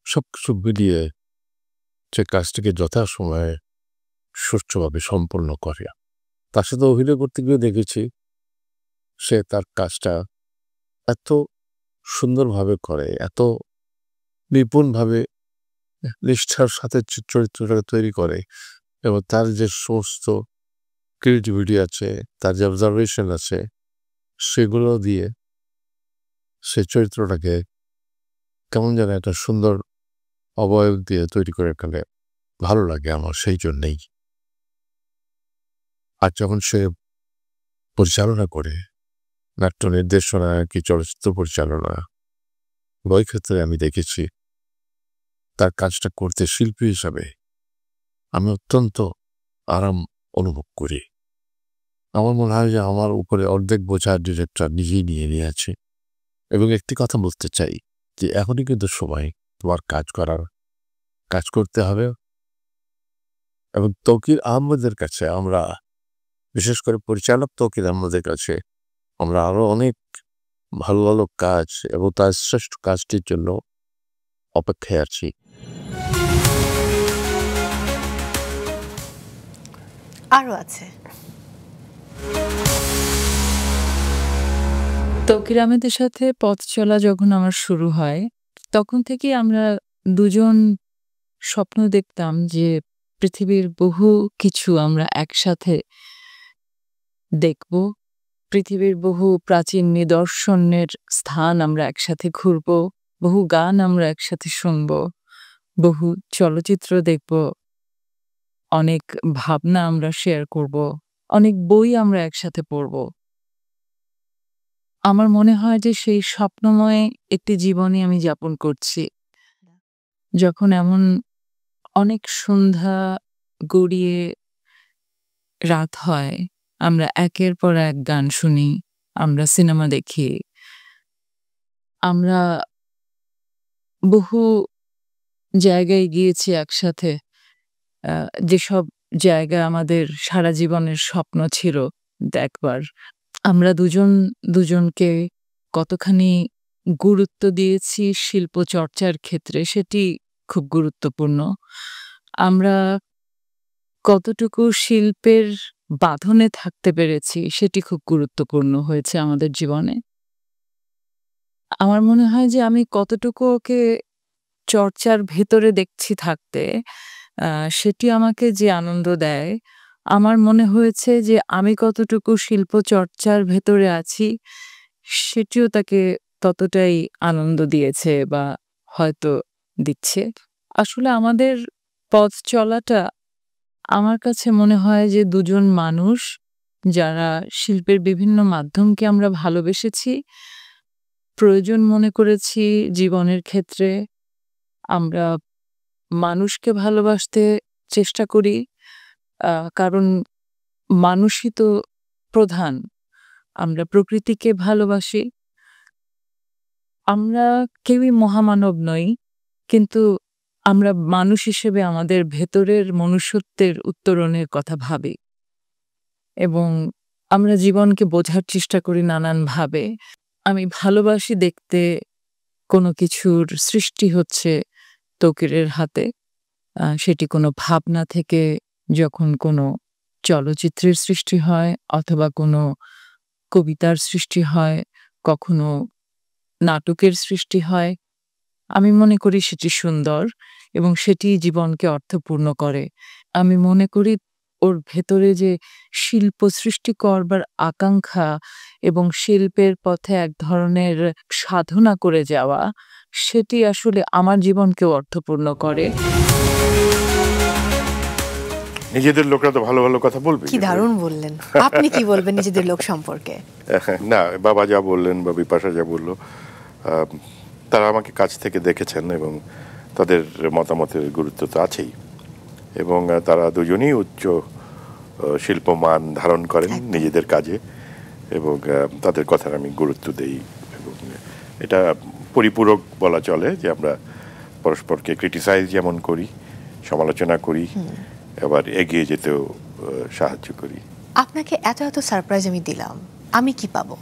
সবকিছু মিলিয়ে সে কাজটিকে যথাসময়ে সুষ্ঠুভাবে সম্পন্ন করে। তার সাথে অভিনয় করতে গিয়ে দেখেছি সে তার কাজটা এত সুন্দরভাবে করে, এত নিপুণভাবে নিষ্ঠার সাথে চরিত্রটাকে তৈরি করে, এবং তার যে সমস্ত ক্রিয়েটিভিটি আছে, তার যে অবজারভেশন আছে, সেগুলো দিয়ে সে চরিত্রটাকে কেমন যেন একটা সুন্দর অবয়ব দিয়ে তৈরি করে ফেলে। ভালো লাগে আমার সেই জন্যেই। আর যখন সে পরিচালনা করে, নাট্য নির্দেশনা কি চলচ্চিত্র পরিচালনা, ওই ক্ষেত্রে আমি দেখেছি তার কাজটা করতে শিল্পী হিসাবে আমি অত্যন্ত আরাম অনুভব করি। আমার মনে হয় যে আমার উপরে অর্ধেক বোঝা ডিরেক্টর নিজেই নিয়ে নিয়েছে। এবং একটি কথা বলতে চাই যে এখনই কিন্তু সময় তোমার কাজ করতে হবে। এবং তৌকির আহমেদের কাছে আমরা, বিশেষ করে পরিচালক তৌকির আহমেদের কাছে আমরা আরো অনেক ভালো ভালো কাজ এবং তার শ্রেষ্ঠ কাজটির জন্য অপেক্ষায় আছি। আরও আছে। তৌকির আহমেদের সাথে পথ চলা যখন আমার শুরু হয়, তখন থেকে আমরা দুজন স্বপ্ন দেখতাম যে পৃথিবীর বহু কিছু আমরা একসাথে দেখব, পৃথিবীর বহু প্রাচীন নিদর্শনের স্থান আমরা একসাথে ঘুরব, বহু গান আমরা একসাথে শুনব, বহু চলচ্চিত্র দেখব, অনেক ভাবনা আমরা শেয়ার করব, অনেক বই আমরা একসাথে পড়ব। আমার মনে হয় যে সেই স্বপ্নময় একটি জীবনই আমি যাপন করছি। যখন এমন অনেক সন্ধ্যা গড়িয়ে রাত হয়, আমরা একের পর এক গান শুনি, আমরা সিনেমা দেখি, আমরা বহু জায়গায় গিয়েছি একসাথে, যেসব জায়গা আমাদের সারা জীবনের স্বপ্ন ছিল দেখবার। আমরা দুজন দুজনকে কতখানি গুরুত্ব দিয়েছি শিল্প চর্চার ক্ষেত্রে, সেটি খুব গুরুত্বপূর্ণ। আমরা কতটুকু শিল্পের বাঁধনে থাকতে পেরেছি সেটি খুব গুরুত্বপূর্ণ হয়েছে আমাদের জীবনে। আমার মনে হয় যে আমি কতটুকু ওকে চর্চার ভেতরে দেখছি থাকতে, সেটি আমাকে যে আনন্দ দেয়। আমার মনে হয়েছে যে আমি কতটুকু শিল্প চর্চার ভেতরে আছি সেটিও তাকে ততটাই আনন্দ দিয়েছে বা হয়তো দিচ্ছে। আসলে আমাদের পথ চলাটা আমার কাছে মনে হয় যে দুজন মানুষ যারা শিল্পের বিভিন্ন মাধ্যমকে আমরা ভালোবেসেছি, প্রয়োজন মনে করেছি জীবনের ক্ষেত্রে, আমরা মানুষকে ভালোবাসতে চেষ্টা করি, কারণ মানুষই তো প্রধান। আমরা প্রকৃতিকে ভালোবাসি। আমরা কেউই মহামানব নই, কিন্তু আমরা মানুষ হিসেবে আমাদের ভেতরের মনুষ্যত্বের উত্তরণের কথা ভাবি এবং আমরা জীবনকে বোঝার চেষ্টা করি নানানভাবে। আমি ভালোবাসি দেখতে কোনো কিছুর সৃষ্টি হচ্ছে তৌকিরের হাতে, সেটি কোনো ভাবনা থেকে যখন কোনো চলচ্চিত্রের সৃষ্টি হয় অথবা কোনো কবিতার সৃষ্টি হয়, কখনো নাটকের সৃষ্টি হয়, আমি মনে করি সেটি সুন্দর এবং সেটি জীবনকে অর্থপূর্ণ করে। আমি মনে করি ওর ভেতরে যে শিল্প সৃষ্টি করবার আকাঙ্ক্ষা এবং শিল্পের পথে এক ধরনের সাধনা করে যাওয়া, সেটি আসলে আমার জীবনকেও অর্থপূর্ণ করে। নিজেদের লোকরা তো ভালো ভালো কথা বলবে। কি দারুণ বললেন। আপনি কি বলবেন নিজেদের লোক সম্পর্কে? না, বাবা যা বললেন বা বিপাশা যা বললো, তারা আমাকে কাছ থেকে দেখেছেন এবং তাদের মতামতের গুরুত্ব তো আছেই, এবং তারা দুজনেই উচ্চ শিল্পমান ধারণ করেন নিজেদের কাজে, এবং তাদের কথার আমি গুরুত্ব দেই। এবং এটা পরিপূরক বলা চলে যে আমরা পরস্পরকে ক্রিটিসাইজ যেমন করি, সমালোচনা করি, আবার এগিয়ে যেতেও সাহায্য করি। আপনাকে এত এত সারপ্রাইজ আমি দিলাম, আমি কি পাবো?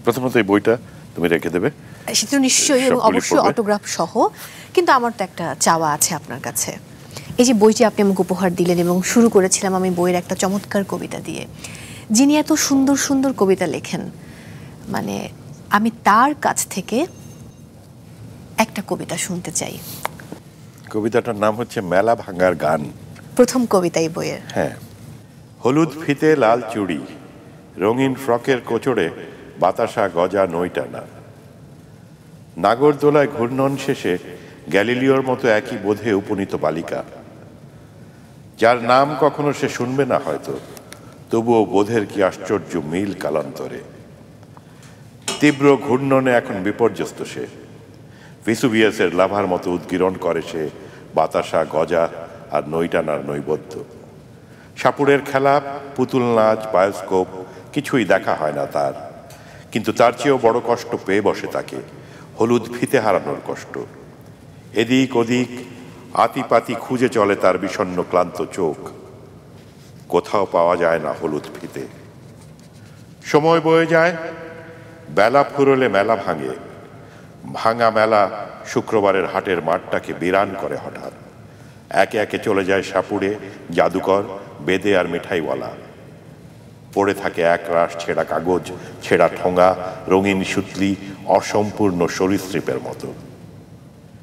প্রথমত এই বইটা তুমি রেখে দেবে, সেটা নিশ্চয়ই, এবং অবশ্যই অটোগ্রাফ সহ। কিন্তু আমার তো একটা চাওয়া আছে আপনার কাছে। এই যে বইটি আপনি আমাকে উপহার দিলেন এবং শুরু করেছিলাম আমি বইয়ের একটা চমৎকার কবিতা দিয়ে, যিনি এত সুন্দর সুন্দর কবিতা লেখেন, মানে আমি তার কাছ থেকে একটা কবিতা শুনতে চাই। কবিতাটার নাম হচ্ছে মেলা ভাঙার গান, প্রথম কবিতাই বইয়ের। হ্যাঁ। হলুদ ফিতে লাল চুড়ি, রঙিন ফ্রকের কোচড়ে বাতাসা গজা নইটানা, নাগরদোলায় ঘূর্ণন শেষে গ্যালিলিওর মতো একই বোধে উপনীত বালিকা, যার নাম কখনো সে শুনবে না হয়তো, তবুও বোধের কি আশ্চর্য মিল কালান্তরে। তীব্র ঘূর্ণনে এখন বিপর্যস্ত সে, ভিসুভিয়াসের লাভার মতো উদ্গীরণ করে সে বাতাসা গজা আর নইটানার নৈবদ্য। সাপুড়ের খেলা, পুতুল নাচ, বায়োস্কোপ কিছুই দেখা হয় না তার, কিন্তু তার চেয়েও বড় কষ্ট পেয়ে বসে তাকে হলুদ ফিতে হারানোর কষ্ট। এদিক ওদিক আতিপাতি খুঁজে চলে তার বিষণ্ণ ক্লান্ত চোখ, কোথাও পাওয়া যায় না হলুদ ফিতে। সময় বয়ে যায়, বেলা ফুরলে মেলা ভাঙে, ভাঙা মেলা শুক্রবারের হাটের মাঠটাকে বিরান করে হঠাৎ। একে একে চলে যায় সাপুড়ে, জাদুকর, বেদে আর মিঠাইওয়ালা। পড়ে থাকে এক রাশ ছেঁড়া কাগজ, ছেঁড়া ঠোঙা, রঙিন সুতলি, অসম্পূর্ণ সরীসৃপের মতো।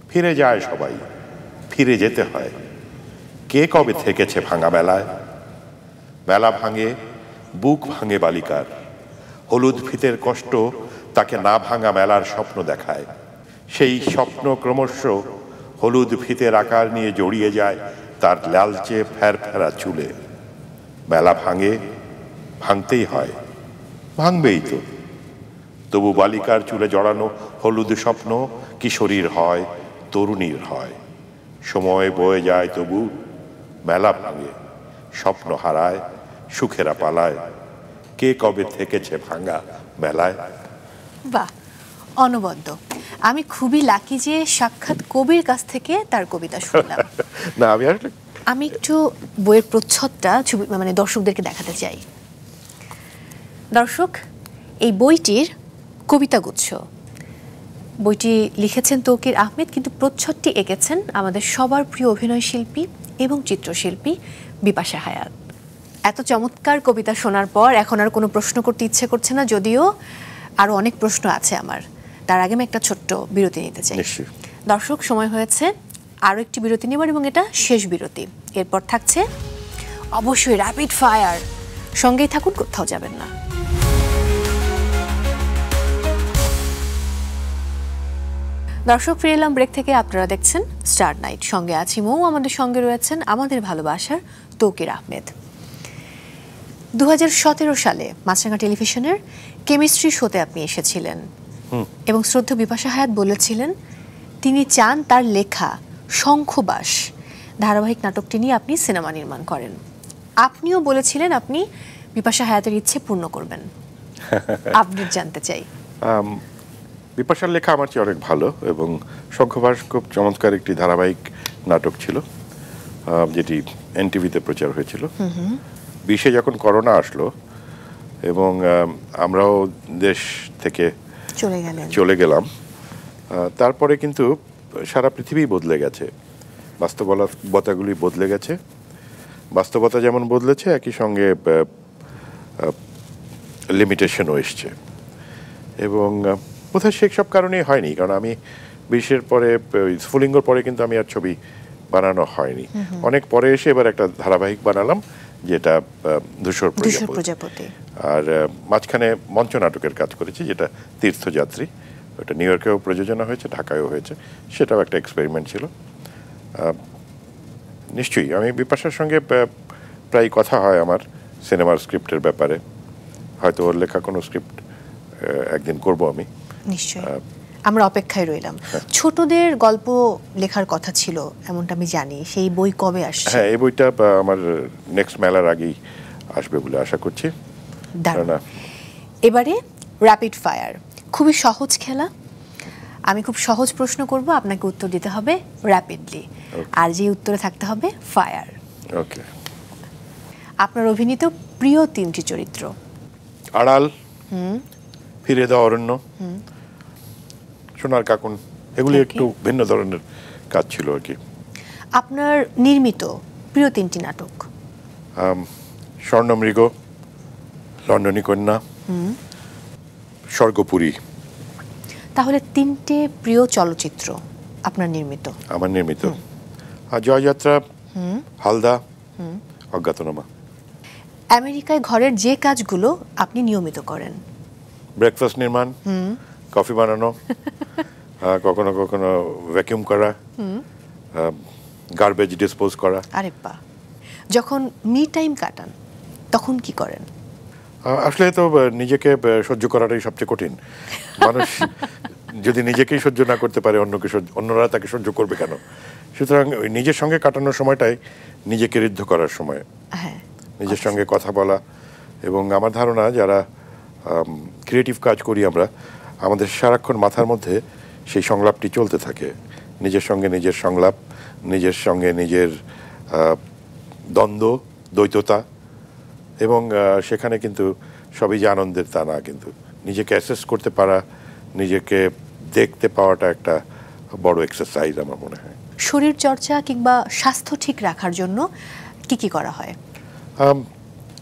ফিরে যায় সবাই, ফিরে যেতে হয়। কে কবে থেকেছে ভাঙা মেলায়? মেলা ভাঙে, বুক ভাঙে বালিকার। হলুদ ফিতের কষ্ট তাকে না ভাঙা মেলার স্বপ্ন দেখায়। সেই স্বপ্ন ক্রমশ হলুদ ফিতের আকার নিয়ে জড়িয়ে যায় তার লালচে ফেরফেরা চুলে। মেলা ভাঙে, ভাঙতেই হয়, ভাঙবেই তো। তবু বালিকার চুলে জড়ানো হলুদ স্বপ্ন কিশোরীর হয়, তরুণীর হয়। সময় বয়ে যায় তবু, মেলা ভাঙে, স্বপ্ন হারায়, সুখেরা পালায়। কে কবে থেকেছে ভাঙা মেলায়? বাহ, অনবদ্য। আমি খুবই লাকি যে সাক্ষাৎ কবির কাছ থেকে তার কবিতা শুনলাম। না আমি আসলে আমি একটু বইয়ের প্রচ্ছদটা ছবি মানে দর্শকদেরকে দেখাতে চাই। দর্শক, এই বইটির কবিতাগুচ্ছ, বইটি লিখেছেন তৌকির আহমেদ, কিন্তু প্রচ্ছদটি এঁকেছেন আমাদের সবার প্রিয় অভিনয় শিল্পী এবং চিত্রশিল্পী বিপাশা হায়াত। এত চমৎকার কবিতা শোনার পর এখন আর কোনো প্রশ্ন করতে ইচ্ছে করছে না, যদিও আরও অনেক প্রশ্ন আছে আমার। তার আগে আমি একটা ছোট্ট বিরতি নিতে চাই। দর্শক, সময় হয়েছে আরও একটি বিরতি নেবার, এবং এটা শেষ বিরতি। এরপর থাকছে অবশ্যই র্যাপিড ফায়ার। সঙ্গেই থাকুন, কোথাও যাবেন না। দর্শক, ফিরে এলাম ব্রেক থেকে। আপনারা দেখছেন স্টার নাইট, সঙ্গে আছি মৌ, আমাদের সঙ্গে রয়েছেন আমাদের ভালোবাসার তৌকির আহমেদ। 2017 সালে মাছরাঙা টেলিভিশনের কেমিস্ট্রি শোতে আপনি এসেছিলেন এবং শ্রদ্ধেয় বিপাশা হায়াত বলেছিলেন তিনি চান তার লেখা শঙ্খবাস ধারাবাহিক নাটকটি নিয়ে আপনি সিনেমা নির্মাণ করেন। আপনিও বলেছিলেন আপনি বিপাশা হায়াতের ইচ্ছে পূর্ণ করবেন। আপডেট জানতে চাই। বিপাশার লেখা আমার চেয়ে অনেক ভালো, এবং শঙ্খবাস খুব চমৎকার একটি ধারাবাহিক নাটক ছিল, যেটি এনটিভিতে প্রচার হয়েছিল। 20-এ যখন করোনা আসলো এবং আমরাও দেশ থেকে চলে গেলাম, তারপরে কিন্তু সারা পৃথিবী বদলে গেছে, বাস্তবতাগুলি বদলে গেছে। বাস্তবতা যেমন বদলেছে, একই সঙ্গে লিমিটেশনও এসছে। এবং বোধহয় সেসব কারণেই হয়নি, কারণ আমি 20-এর পরে, স্ফুলিঙ্গর পরে কিন্তু আমি আর ছবি বানানো হয়নি। অনেক পরে এসে এবার একটা ধারাবাহিক বানালাম, যেটা ধূসর প্রজাপতি। আর মাঝখানে মঞ্চ নাটকের কাজ করেছি, যেটা তীর্থযাত্রী। ওটা নিউ ইয়র্কেও প্রযোজনা হয়েছে, ঢাকায়ও হয়েছে, সেটাও একটা এক্সপেরিমেন্ট ছিল। নিশ্চয়ই আমি বিপাশার সঙ্গে প্রায় কথা হয় আমার সিনেমার স্ক্রিপ্টের ব্যাপারে। হয়তো ওর লেখা কোনো স্ক্রিপ্ট একদিন করব আমি। নিশ্চয়ই, আমরা অপেক্ষায় রইলাম। ছোটদের গল্প লেখার কথা ছিল এমনটা আমি জানি, সেই বই কবে আসছে? হ্যাঁ, এই বইটা আমার নেক্সট মেলার আগেই আসবে বলে আশা করছি। এবারে র্যাপিড ফায়ার, খুবই সহজ খেলা। আমি খুব সহজ প্রশ্ন করব, আপনাকে উত্তর দিতে হবে র্যাপিডলি, আর যে উত্তরে থাকতে হবে ফায়ার। ওকে। আপনার অভিনীত প্রিয় 3টি চরিত্র? আড়াল, ফিরে দাও অরণ্য, সোনার কাকুন। এগুলি একটু ভিন্ন ধরনের কাজ ছিল আর কি। আপনার নির্মিত প্রিয় 3টি নাটক? স্বর্ণমৃগ, লন্ডনী কন্যা, স্বর্গপুরী। তাহলে 3টে প্রিয় চলচ্চিত্র আপনার নির্মিত? আমার নির্মিত জয়যাত্রা, হালদা, অজ্ঞাতনামা। আমেরিকায় ঘরের যে কাজগুলো আপনি নিয়মিত করেন? ব্রেকফাস্ট নির্মাণ, কফি বানানো, কখনো কখনো ভ্যাকিউম করা, গার্বেজ ডিসপোজ করা। আরে বাহ। যখন মি টাইম কাটান তখন কি করেন? আসলে তো নিজেকে সহ্য করাটাই সবচেয়ে কঠিন। মানুষ যদি নিজেকেই সহ্য না করতে পারে, অন্যরা তাকে সহ্য করবে কেন? সুতরাং ওই নিজের সঙ্গে কাটানোর সময়টাই নিজেকে ঋদ্ধ করার সময়, নিজের সঙ্গে কথা বলা। এবং আমার ধারণা যারা ক্রিয়েটিভ কাজ করি আমরা, আমাদের সারাক্ষণ মাথার মধ্যে সেই সংলাপটি চলতে থাকে, নিজের সঙ্গে নিজের সংলাপ, নিজের সঙ্গে নিজের দ্বন্দ্ব, দ্বৈততা। এবং সেখানে কিন্তু সবই যে আনন্দের তা না, কিন্তু নিজেকে অ্যাসেস করতে পারা, নিজেকে দেখতে পাওয়াটা একটা বড় এক্সারসাইজ আমার মনে হয়। শরীর চর্চা কিংবা স্বাস্থ্য ঠিক রাখার জন্য কি কি করা হয়?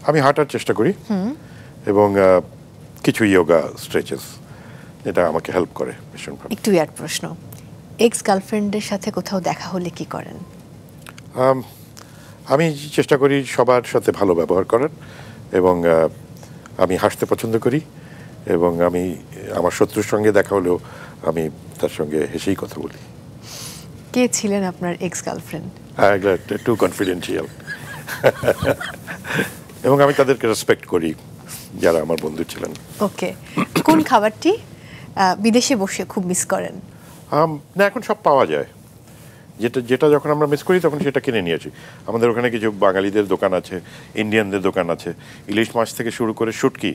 আমি হাঁটার চেষ্টা করি এবং কিছু ইয়োগা স্ট্রেচেস, যেটা আমাকে হেল্প করে ভীষণভাবে। একটু ইয়ার প্রশ্ন, এক্স গার্লফ্রেন্ডের সাথে কোথাও দেখা হলে কি করেন? আমি চেষ্টা করি সবার সাথে ভালো ব্যবহার করার, এবং আমি হাসতে পছন্দ করি, এবং আমি আমার শত্রুর সঙ্গে দেখা হলেও আমি তার সঙ্গে হেসেই কথা বলি। কে ছিলেন আপনার এক্স গার্লফ্রেন্ড? Two confidential. এবং আমি তাদেরকে রেসপেক্ট করি যারা আমার বন্ধু ছিলেন। ওকে। কোন খাবারটি বিদেশে বসে খুব মিস করেন? না, এখন সব পাওয়া যায়। যেটা যখন আমরা মিস করি তখন সেটা কিনে নিয়ে আসি। আমাদের ওখানে কিছু বাঙালিদের দোকান আছে, ইন্ডিয়ানদের দোকান আছে। ইলিশ মাছ থেকে শুরু করে শুটকি,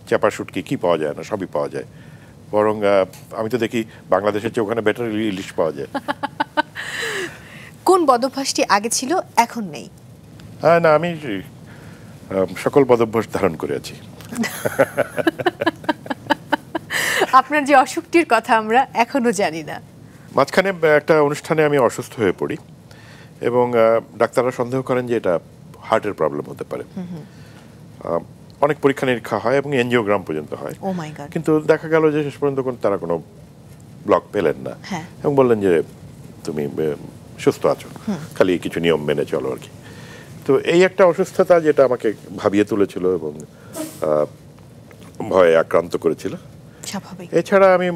চাপা শুটকি, কি পাওয়া যায় না, সবই পাওয়া যায়। বরং আমি তো দেখি বাংলাদেশের চেয়ে ওখানে বেটার ইলিশ পাওয়া যায়। কোন বদভ্যাসটি আগে ছিল এখন নেই? না, আমি সকল বদভ্যাস ধারণ করে আছি। আপনার যে অসুখটির কথা আমরা এখনো জানি না। মাঝখানে একটা অনুষ্ঠানে আমি অসুস্থ হয়ে পড়ি এবং ডাক্তাররা সন্দেহ করেন যে এটা হার্টের প্রবলেম হতে পারে। অনেক পরীক্ষা নিরীক্ষা হয় এবং এনজিওগ্রাম পর্যন্ত হয়, ও মাই গড। কিন্তু দেখা গেল যে শেষ পর্যন্ত তারা কোনো ব্লক পেলেন না এবং বললেন যে তুমি সুস্থ আছো, খালি কিছু নিয়ম মেনে চলো আর কি। তো এই একটা অসুস্থতা যেটা আমাকে ভাবিয়ে তুলেছিল এবং ভয়ে আক্রান্ত করেছিল। স্বাভাবিক। এছাড়া আমি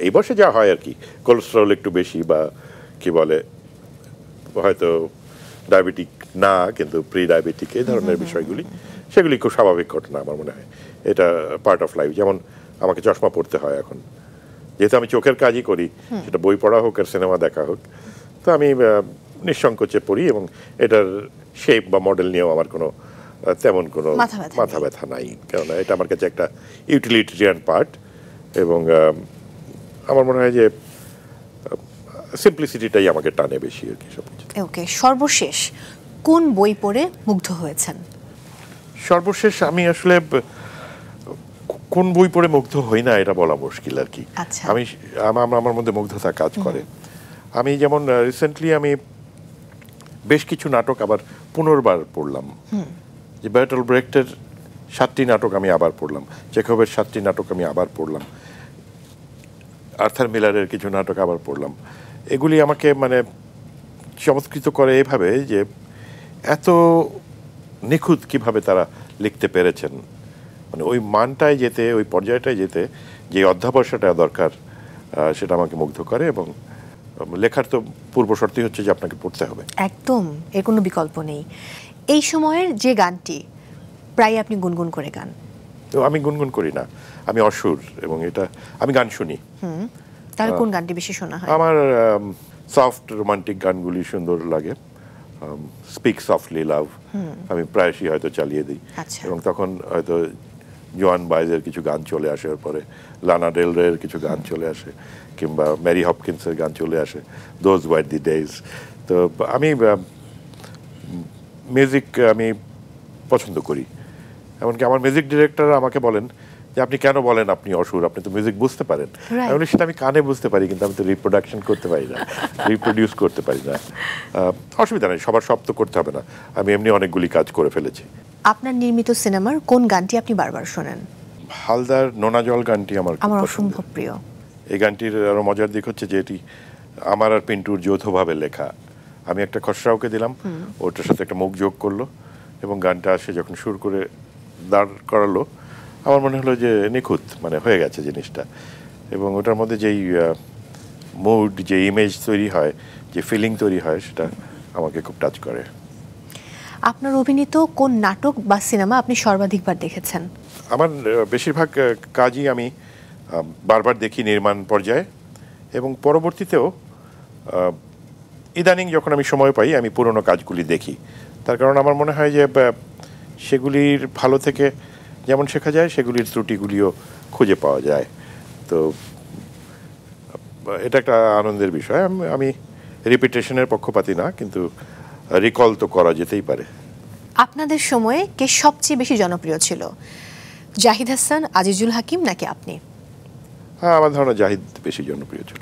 এই বয়সে যা হয় আর কি, কোলেস্টেরল একটু বেশি বা কি বলে হয়তো ডায়াবেটিক না কিন্তু প্রি ডায়াবেটিক, এই ধরনের বিষয়গুলি, সেগুলি খুব স্বাভাবিক ঘটনা আমার মনে হয়। এটা পার্ট অফ লাইফ। যেমন আমাকে চশমা পড়তে হয় এখন, যেহেতু আমি চোখের কাজই করি, সেটা বই পড়া হোক আর সিনেমা দেখা হোক, তো আমি নিঃসংকোচে পড়ি এবং এটার শেপ বা মডেল নিয়েও আমার কোনো তেমন কোনো মাথা ব্যথা নাই, কেননা এটা আমার কাছে একটা ইউটিলিটেরিয়ান পার্ট এবং আমার মনে হয় যে সিম্পলিসিটিটাই আমাকে টানে বেশি আর কি সবকিছু। ওকে, সর্বশেষ কোন বই পড়ে মুগ্ধ হয়েছেন? সর্বশেষ আমি আসলে কোন বই পড়ে মুগ্ধ হই না এটা বলা মুশকিল আর কি। আমি আমার মধ্যে মুগ্ধতা কাজ করে। আমি যেমন রিসেন্টলি আমি বেশ কিছু নাটক আবার পুনর্বার পড়লাম। যে বার্টল ব্রেক্টের 7টি নাটক আমি আবার পড়লাম, চেখভের 7টি নাটক আমি আবার পড়লাম, আর্থার মিলারের কিছু নাটক আবার পড়লাম। এগুলি আমাকে মানে চমৎকৃত করে এভাবে যে এত নিখুঁত কিভাবে তারা লিখতে পেরেছেন, মানে ওই মানটায় যেতে, ওই পর্যায়টায় যেতে যে অধ্যাবসায়টা দরকার সেটা আমাকে মুগ্ধ করে। এবং লেখার তো পূর্ব শর্তই হচ্ছে যে আপনাকে পড়তে হবে। একদম, এর কোনো বিকল্প নেই। এই সময়ের যে গানটি প্রায় আপনি গুনগুন করে গান? তো আমি গুনগুন করি না, আমি অসুর এবং এটা আমি গান শুনি। তাহলে কোন গানটি বেশি শোনা হয়? আমার সফট রোমান্টিক গানগুলি সুন্দর লাগে। স্পিক সফটলি লাভ আমি প্রায়শই হয়তো চালিয়ে দিই, এবং তখন হয়তো জোয়ান বাইজের কিছু গান চলে আসে, পরে লানা ডেল রের কিছু গান চলে আসে, কিংবা ম্যারি হপকিন্সের গান চলে আসে, দোজ ওয়ার দি ডেজ। তো আমি মিউজিক আমি পছন্দ করি। এমনকি আমার মিউজিক ডিরেক্টর আমাকে বলেন যে আপনি কেন বলেন আপনি অসুর, আপনি তো মিউজিক বুঝতে পারেন। এমনি সেটা আমি কানে বুঝতে পারি, কিন্তু আমি তো রিপ্রোডাকশন করতে পারি না, রিপ্রোডিউস করতে পারি না। অসুবিধা নেই, সবার সব তো করতে হবে না, আমি এমনি অনেকগুলি কাজ করে ফেলেছি। আপনার নির্মিত সিনেমার কোন গানটি আপনি বারবার শোনেন? হালদার নোনা জল গানটি আমার অসম্ভব প্রিয়। এই গানটির আরো মজার দিক হচ্ছে যে এটি আমার আর পিন্টুর যৌথভাবে লেখা। আমি একটা খসড়াওকে দিলাম, ওটার সাথে একটা মুখ যোগ করলো এবং গানটা আসে যখন সুর করে দাঁড় করালো, আমার মনে হলো যে নিখুঁত, মানে হয়ে গেছে জিনিসটা। এবং ওটার মধ্যে যেই মুড, যে ইমেজ তৈরি হয়, যে ফিলিং তৈরি হয়, সেটা আমাকে খুব টাচ করে। আপনার অভিনীত কোন নাটক বা সিনেমা আপনি সর্বাধিকবার দেখেছেন? আমার বেশিরভাগ কাজই আমি বারবার দেখি নির্মাণ পর্যায়ে, এবং পরবর্তীতেও ইদানিং যখন আমি সময় পাই আমি পুরনো কাজগুলি দেখি। তার কারণ আমার মনে হয় যে সেগুলির ভালো থেকে যেমন শেখা যায়, সেগুলির ত্রুটিগুলিও খুঁজে পাওয়া যায়। তো এটা একটা আনন্দের বিষয়। আমি রিপিটেশনের পক্ষপাতী না, কিন্তু রিকল তো করা যেতেই পারে। আপনাদের সময়ে কে সবচেয়ে বেশি জনপ্রিয় ছিল, জাহিদ হাসান, আজিজুল হাকিম নাকি আপনি? হ্যাঁ, আমার ধারণা জাহিদ বেশি জনপ্রিয় ছিল।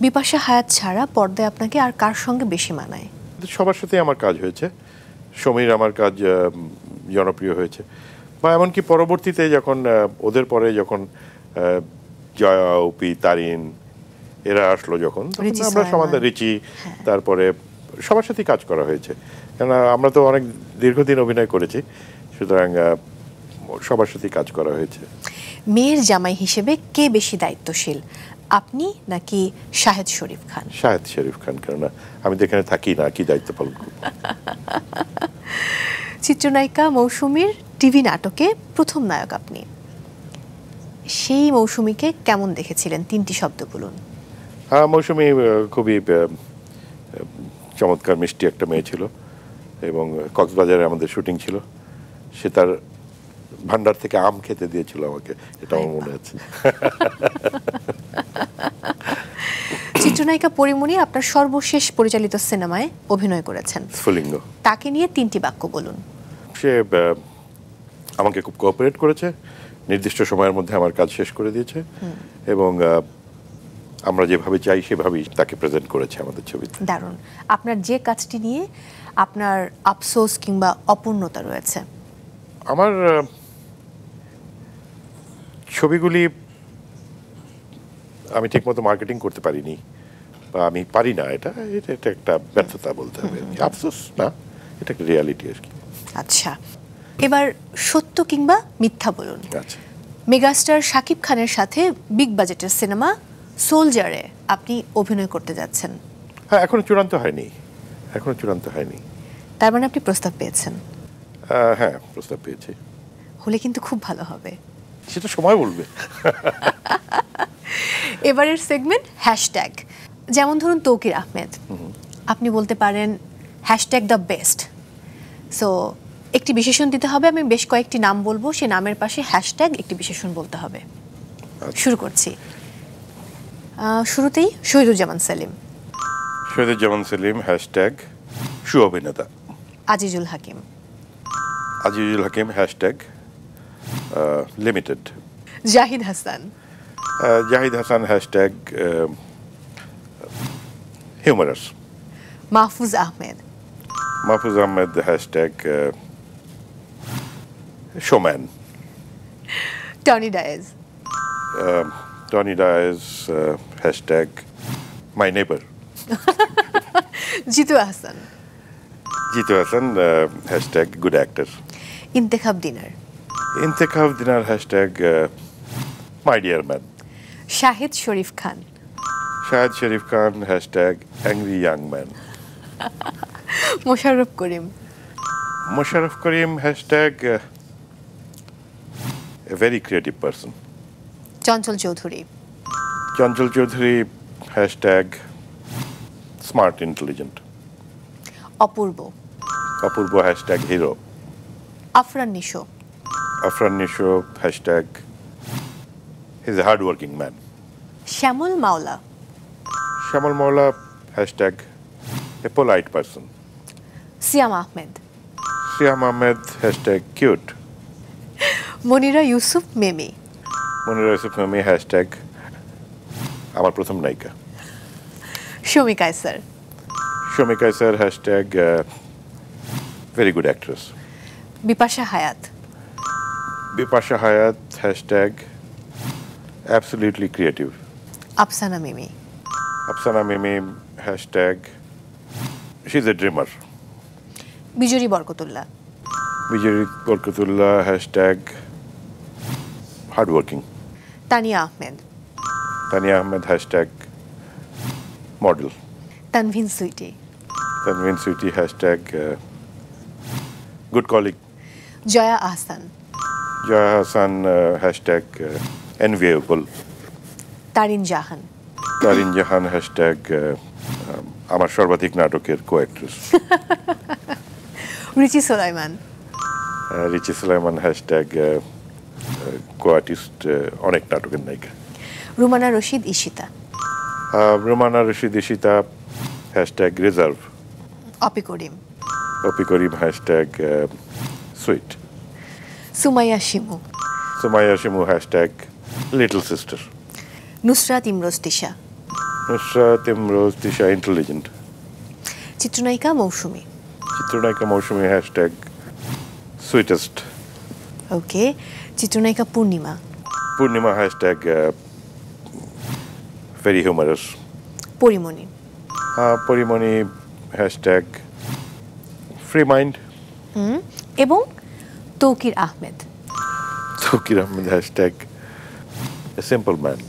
বিপাশা হায়াত ছাড়া পর্দায় আপনাকে আর কার সঙ্গে বেশি মানায়? সবার সাথেই আমার কাজ হয়েছে। সমীর আমার কাজ জনপ্রিয় হয়েছে, বা এমনকি পরবর্তীতে যখন ওদের পরে যখন জয়া, উপি, তারিন এরা আসলো, যখন আমরা সমান্তরাল রিচি, তারপরে সবার সাথেই কাজ করা হয়েছে। কেননা আমরা তো অনেক দীর্ঘদিন অভিনয় করেছি, সুতরাং সবার সাথেই কাজ করা হয়েছে। মেয়ের জামাই হিসেবে কে বেশি দায়িত্বশীল, আপনি নাকি শাহেদ শরীফ খান? শাহেদ শরীফ খান, কেননা আমি তো এখানে থাকি না, কি দায়িত্ব পালন করব। চিত্রনায়িকা মৌসুমীর টিভি নাটকে প্রথম নায়ক আপনি। সেই মৌসুমীকে কেমন দেখেছিলেন, 3টি শব্দ বলুন। হ্যাঁ, মৌসুমী খুবই চমৎকার মিষ্টি একটা মেয়ে ছিল, এবং কক্সবাজারে আমাদের শুটিং ছিল। সে তার ভান্ডার থেকে আম খেতে দিয়েছিল আমাকে, এটা আমার মনে আছে। চিত্রনায়িকা পরিমণি আপনার সর্বশেষ পরিচালিত সিনেমায় অভিনয় করেছেন, স্ফুলিঙ্গ। তাকে নিয়ে 3টি বাক্য বলুন। সে আমাকে খুব কোঅপারেট করেছে, নির্দিষ্ট সময়ের মধ্যে আমার কাজ শেষ করে দিয়েছে, এবং আমরা যেভাবে চাই সেভাবেই তাকে প্রেজেন্ট করেছে আমাদের ছবিতে। দারুণ। আপনার যে কাজটি নিয়ে আপনার আফসোস কিংবা অপূর্ণতা রয়েছে? আমার ছবিগুলি আমি ঠিকমতো মার্কেটিং করতে পারিনি, বা আমি পারি না, এটা একটা ব্যর্থতা বলতে হবে। আফসোস না, এটা একটা রিয়ালিটি আর কি। আচ্ছা, এবার সত্য কিংবা মিথ্যা বলুন। আচ্ছা, মেগাস্টার শাকিব খানের সাথে বিগ বাজেটের সিনেমা সোলজারে আপনি অভিনয় করতে যাচ্ছেন। হ্যাঁ, এখনো চূড়ান্ত হয়নি, এখনো চূড়ান্ত হয়নি। তার মানে আপনি প্রস্তাব পেয়েছেন? হ্যাঁ, প্রস্তাব পেয়েছি। হলে কিন্তু খুব ভালো হবে। সেটা সময় বলবে। এবারের সেগমেন্ট হ্যাশট্যাগ। যেমন ধরুন তৌকির আহমেদ, আপনি বলতে পারেন হ্যাশট্যাগ দ্য বেস্ট। সো একটি বিশেষণ দিতে হবে, আমি বেশ কয়েকটি নাম বলবো, সে নামের পাশে হ্যাশট্যাগ একটি বিশেষণ বলতে হবে। শুরু করছি। শুরুতেই শহীদুজ্জামান সেলিম। শহীদুজ্জামান সেলিম হ্যাশট্যাগ সু অভিনেতা। Azizul Hakim. Azizul Hakim hashtag limited. Zahid Hasan. Zahid Hasan hashtag humorous. Mahfuz Ahmed. Mahfuz Ahmed hashtag showman. Tony Dias. Tony Dias hashtag my neighbour. Jitu Ahsan. Jitu Hasan hashtag good actor. Intekhab Dinar. Intekhab Dinar hashtag my dear man. Shahid Sharif Khan. Shahid Sharif Khan hashtag angry young man. Mosharraf Karim. Mosharraf Karim hashtag a very creative person. Chanchal Chowdhury. Chanchal Chowdhury hashtag smart intelligent. Apurba. Apurba hashtag hero. Afran Nisho. Afran Nisho hashtag he is a hard working man. Shamol Mawla. Shamol Mawla hashtag a polite person. Siam Ahmed. Siam Ahmed hashtag cute. Monira Yusuf Memy. Monira Yusuf Memy hashtag আমার প্রথম নায়িকা। Shomi Kaiser. Shomi Kaiser hashtag very good actress. Bipasha Hayat. Bipasha Hayat hashtag absolutely creative. Afsana Mimi. Afsana Mimi hashtag she is a dreamer. বিজরি Barkatullah. Bijori Barkatullah hashtag hard working. Tania Ahmed. Tania Ahmed hashtag model. Tanvin Sweety. Tanvin Sweety hashtag good colleague. Jaya Ahsan. Jaya Hasan hashtag enviable. Tarin Jahan. Tarin Jahan hashtag আমার সর্বাধিক নাটকের co actress. Richi Solaiman. Richi Sulaiman hashtag co artist, অনেক নাটকের নায়িকা। Rumana Rashid Ishita. Romana Rashid Ishita hashtag reserve. Opi Karim. Opi Karim hashtag sweet. Sumaiya Shimu. Sumaiya Shimu hashtag little sister. Nusrat Imrose Tisha. Nusrat Imrose Tisha intelligent. চিত্রনায়িকা মৌসুমী। চিত্রনায়িকা Mousumi hashtag sweetest. Okay. চিত্রনায়িকা Purnima. Purnima hashtag very humorous. Porimoni. Porimoni hashtag free mind. এবং Toukir Ahmed. Toukir Ahmed hashtag a simple man.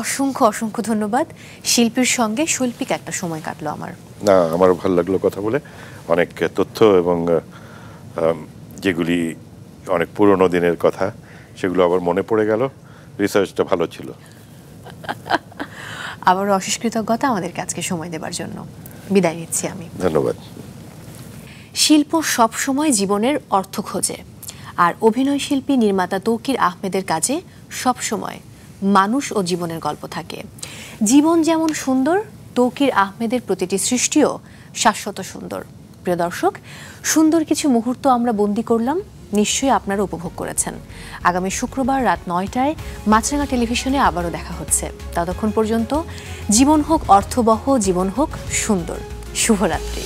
অসংখ্য অসংখ্য ধন্যবাদ। শিল্পীর সঙ্গে শৈল্পিক একটা সময় কাটলো আমার। না, আমারও ভালো লাগলো কথা বলে। অনেক তথ্য এবং যেগুলি অনেক পুরনো দিনের কথা সেগুলো আবার মনে পড়ে গেল। রিসার্চটা ভালো ছিল। আবারও অশেষ কৃতজ্ঞতা আমাদের আজকে সময় দেবার জন্য। বিদায় নিচ্ছি আমি। ধন্যবাদ। শিল্প সবসময় জীবনের অর্থ খোঁজে, আর অভিনয় শিল্পী নির্মাতা তৌকির আহমেদের কাজে সবসময় মানুষ ও জীবনের গল্প থাকে। জীবন যেমন সুন্দর, তৌকির আহমেদের প্রতিটি সৃষ্টিও শাশ্বত সুন্দর। প্রিয় দর্শক, সুন্দর কিছু মুহূর্ত আমরা বন্দী করলাম, নিশ্চয়ই আপনারা উপভোগ করেছেন। আগামী শুক্রবার রাত 9টায় মাছরাঙা টেলিভিশনে আবারও দেখা হচ্ছে। ততক্ষণ পর্যন্ত জীবন হোক অর্থবহ, জীবন হোক সুন্দর। শুভরাত্রি।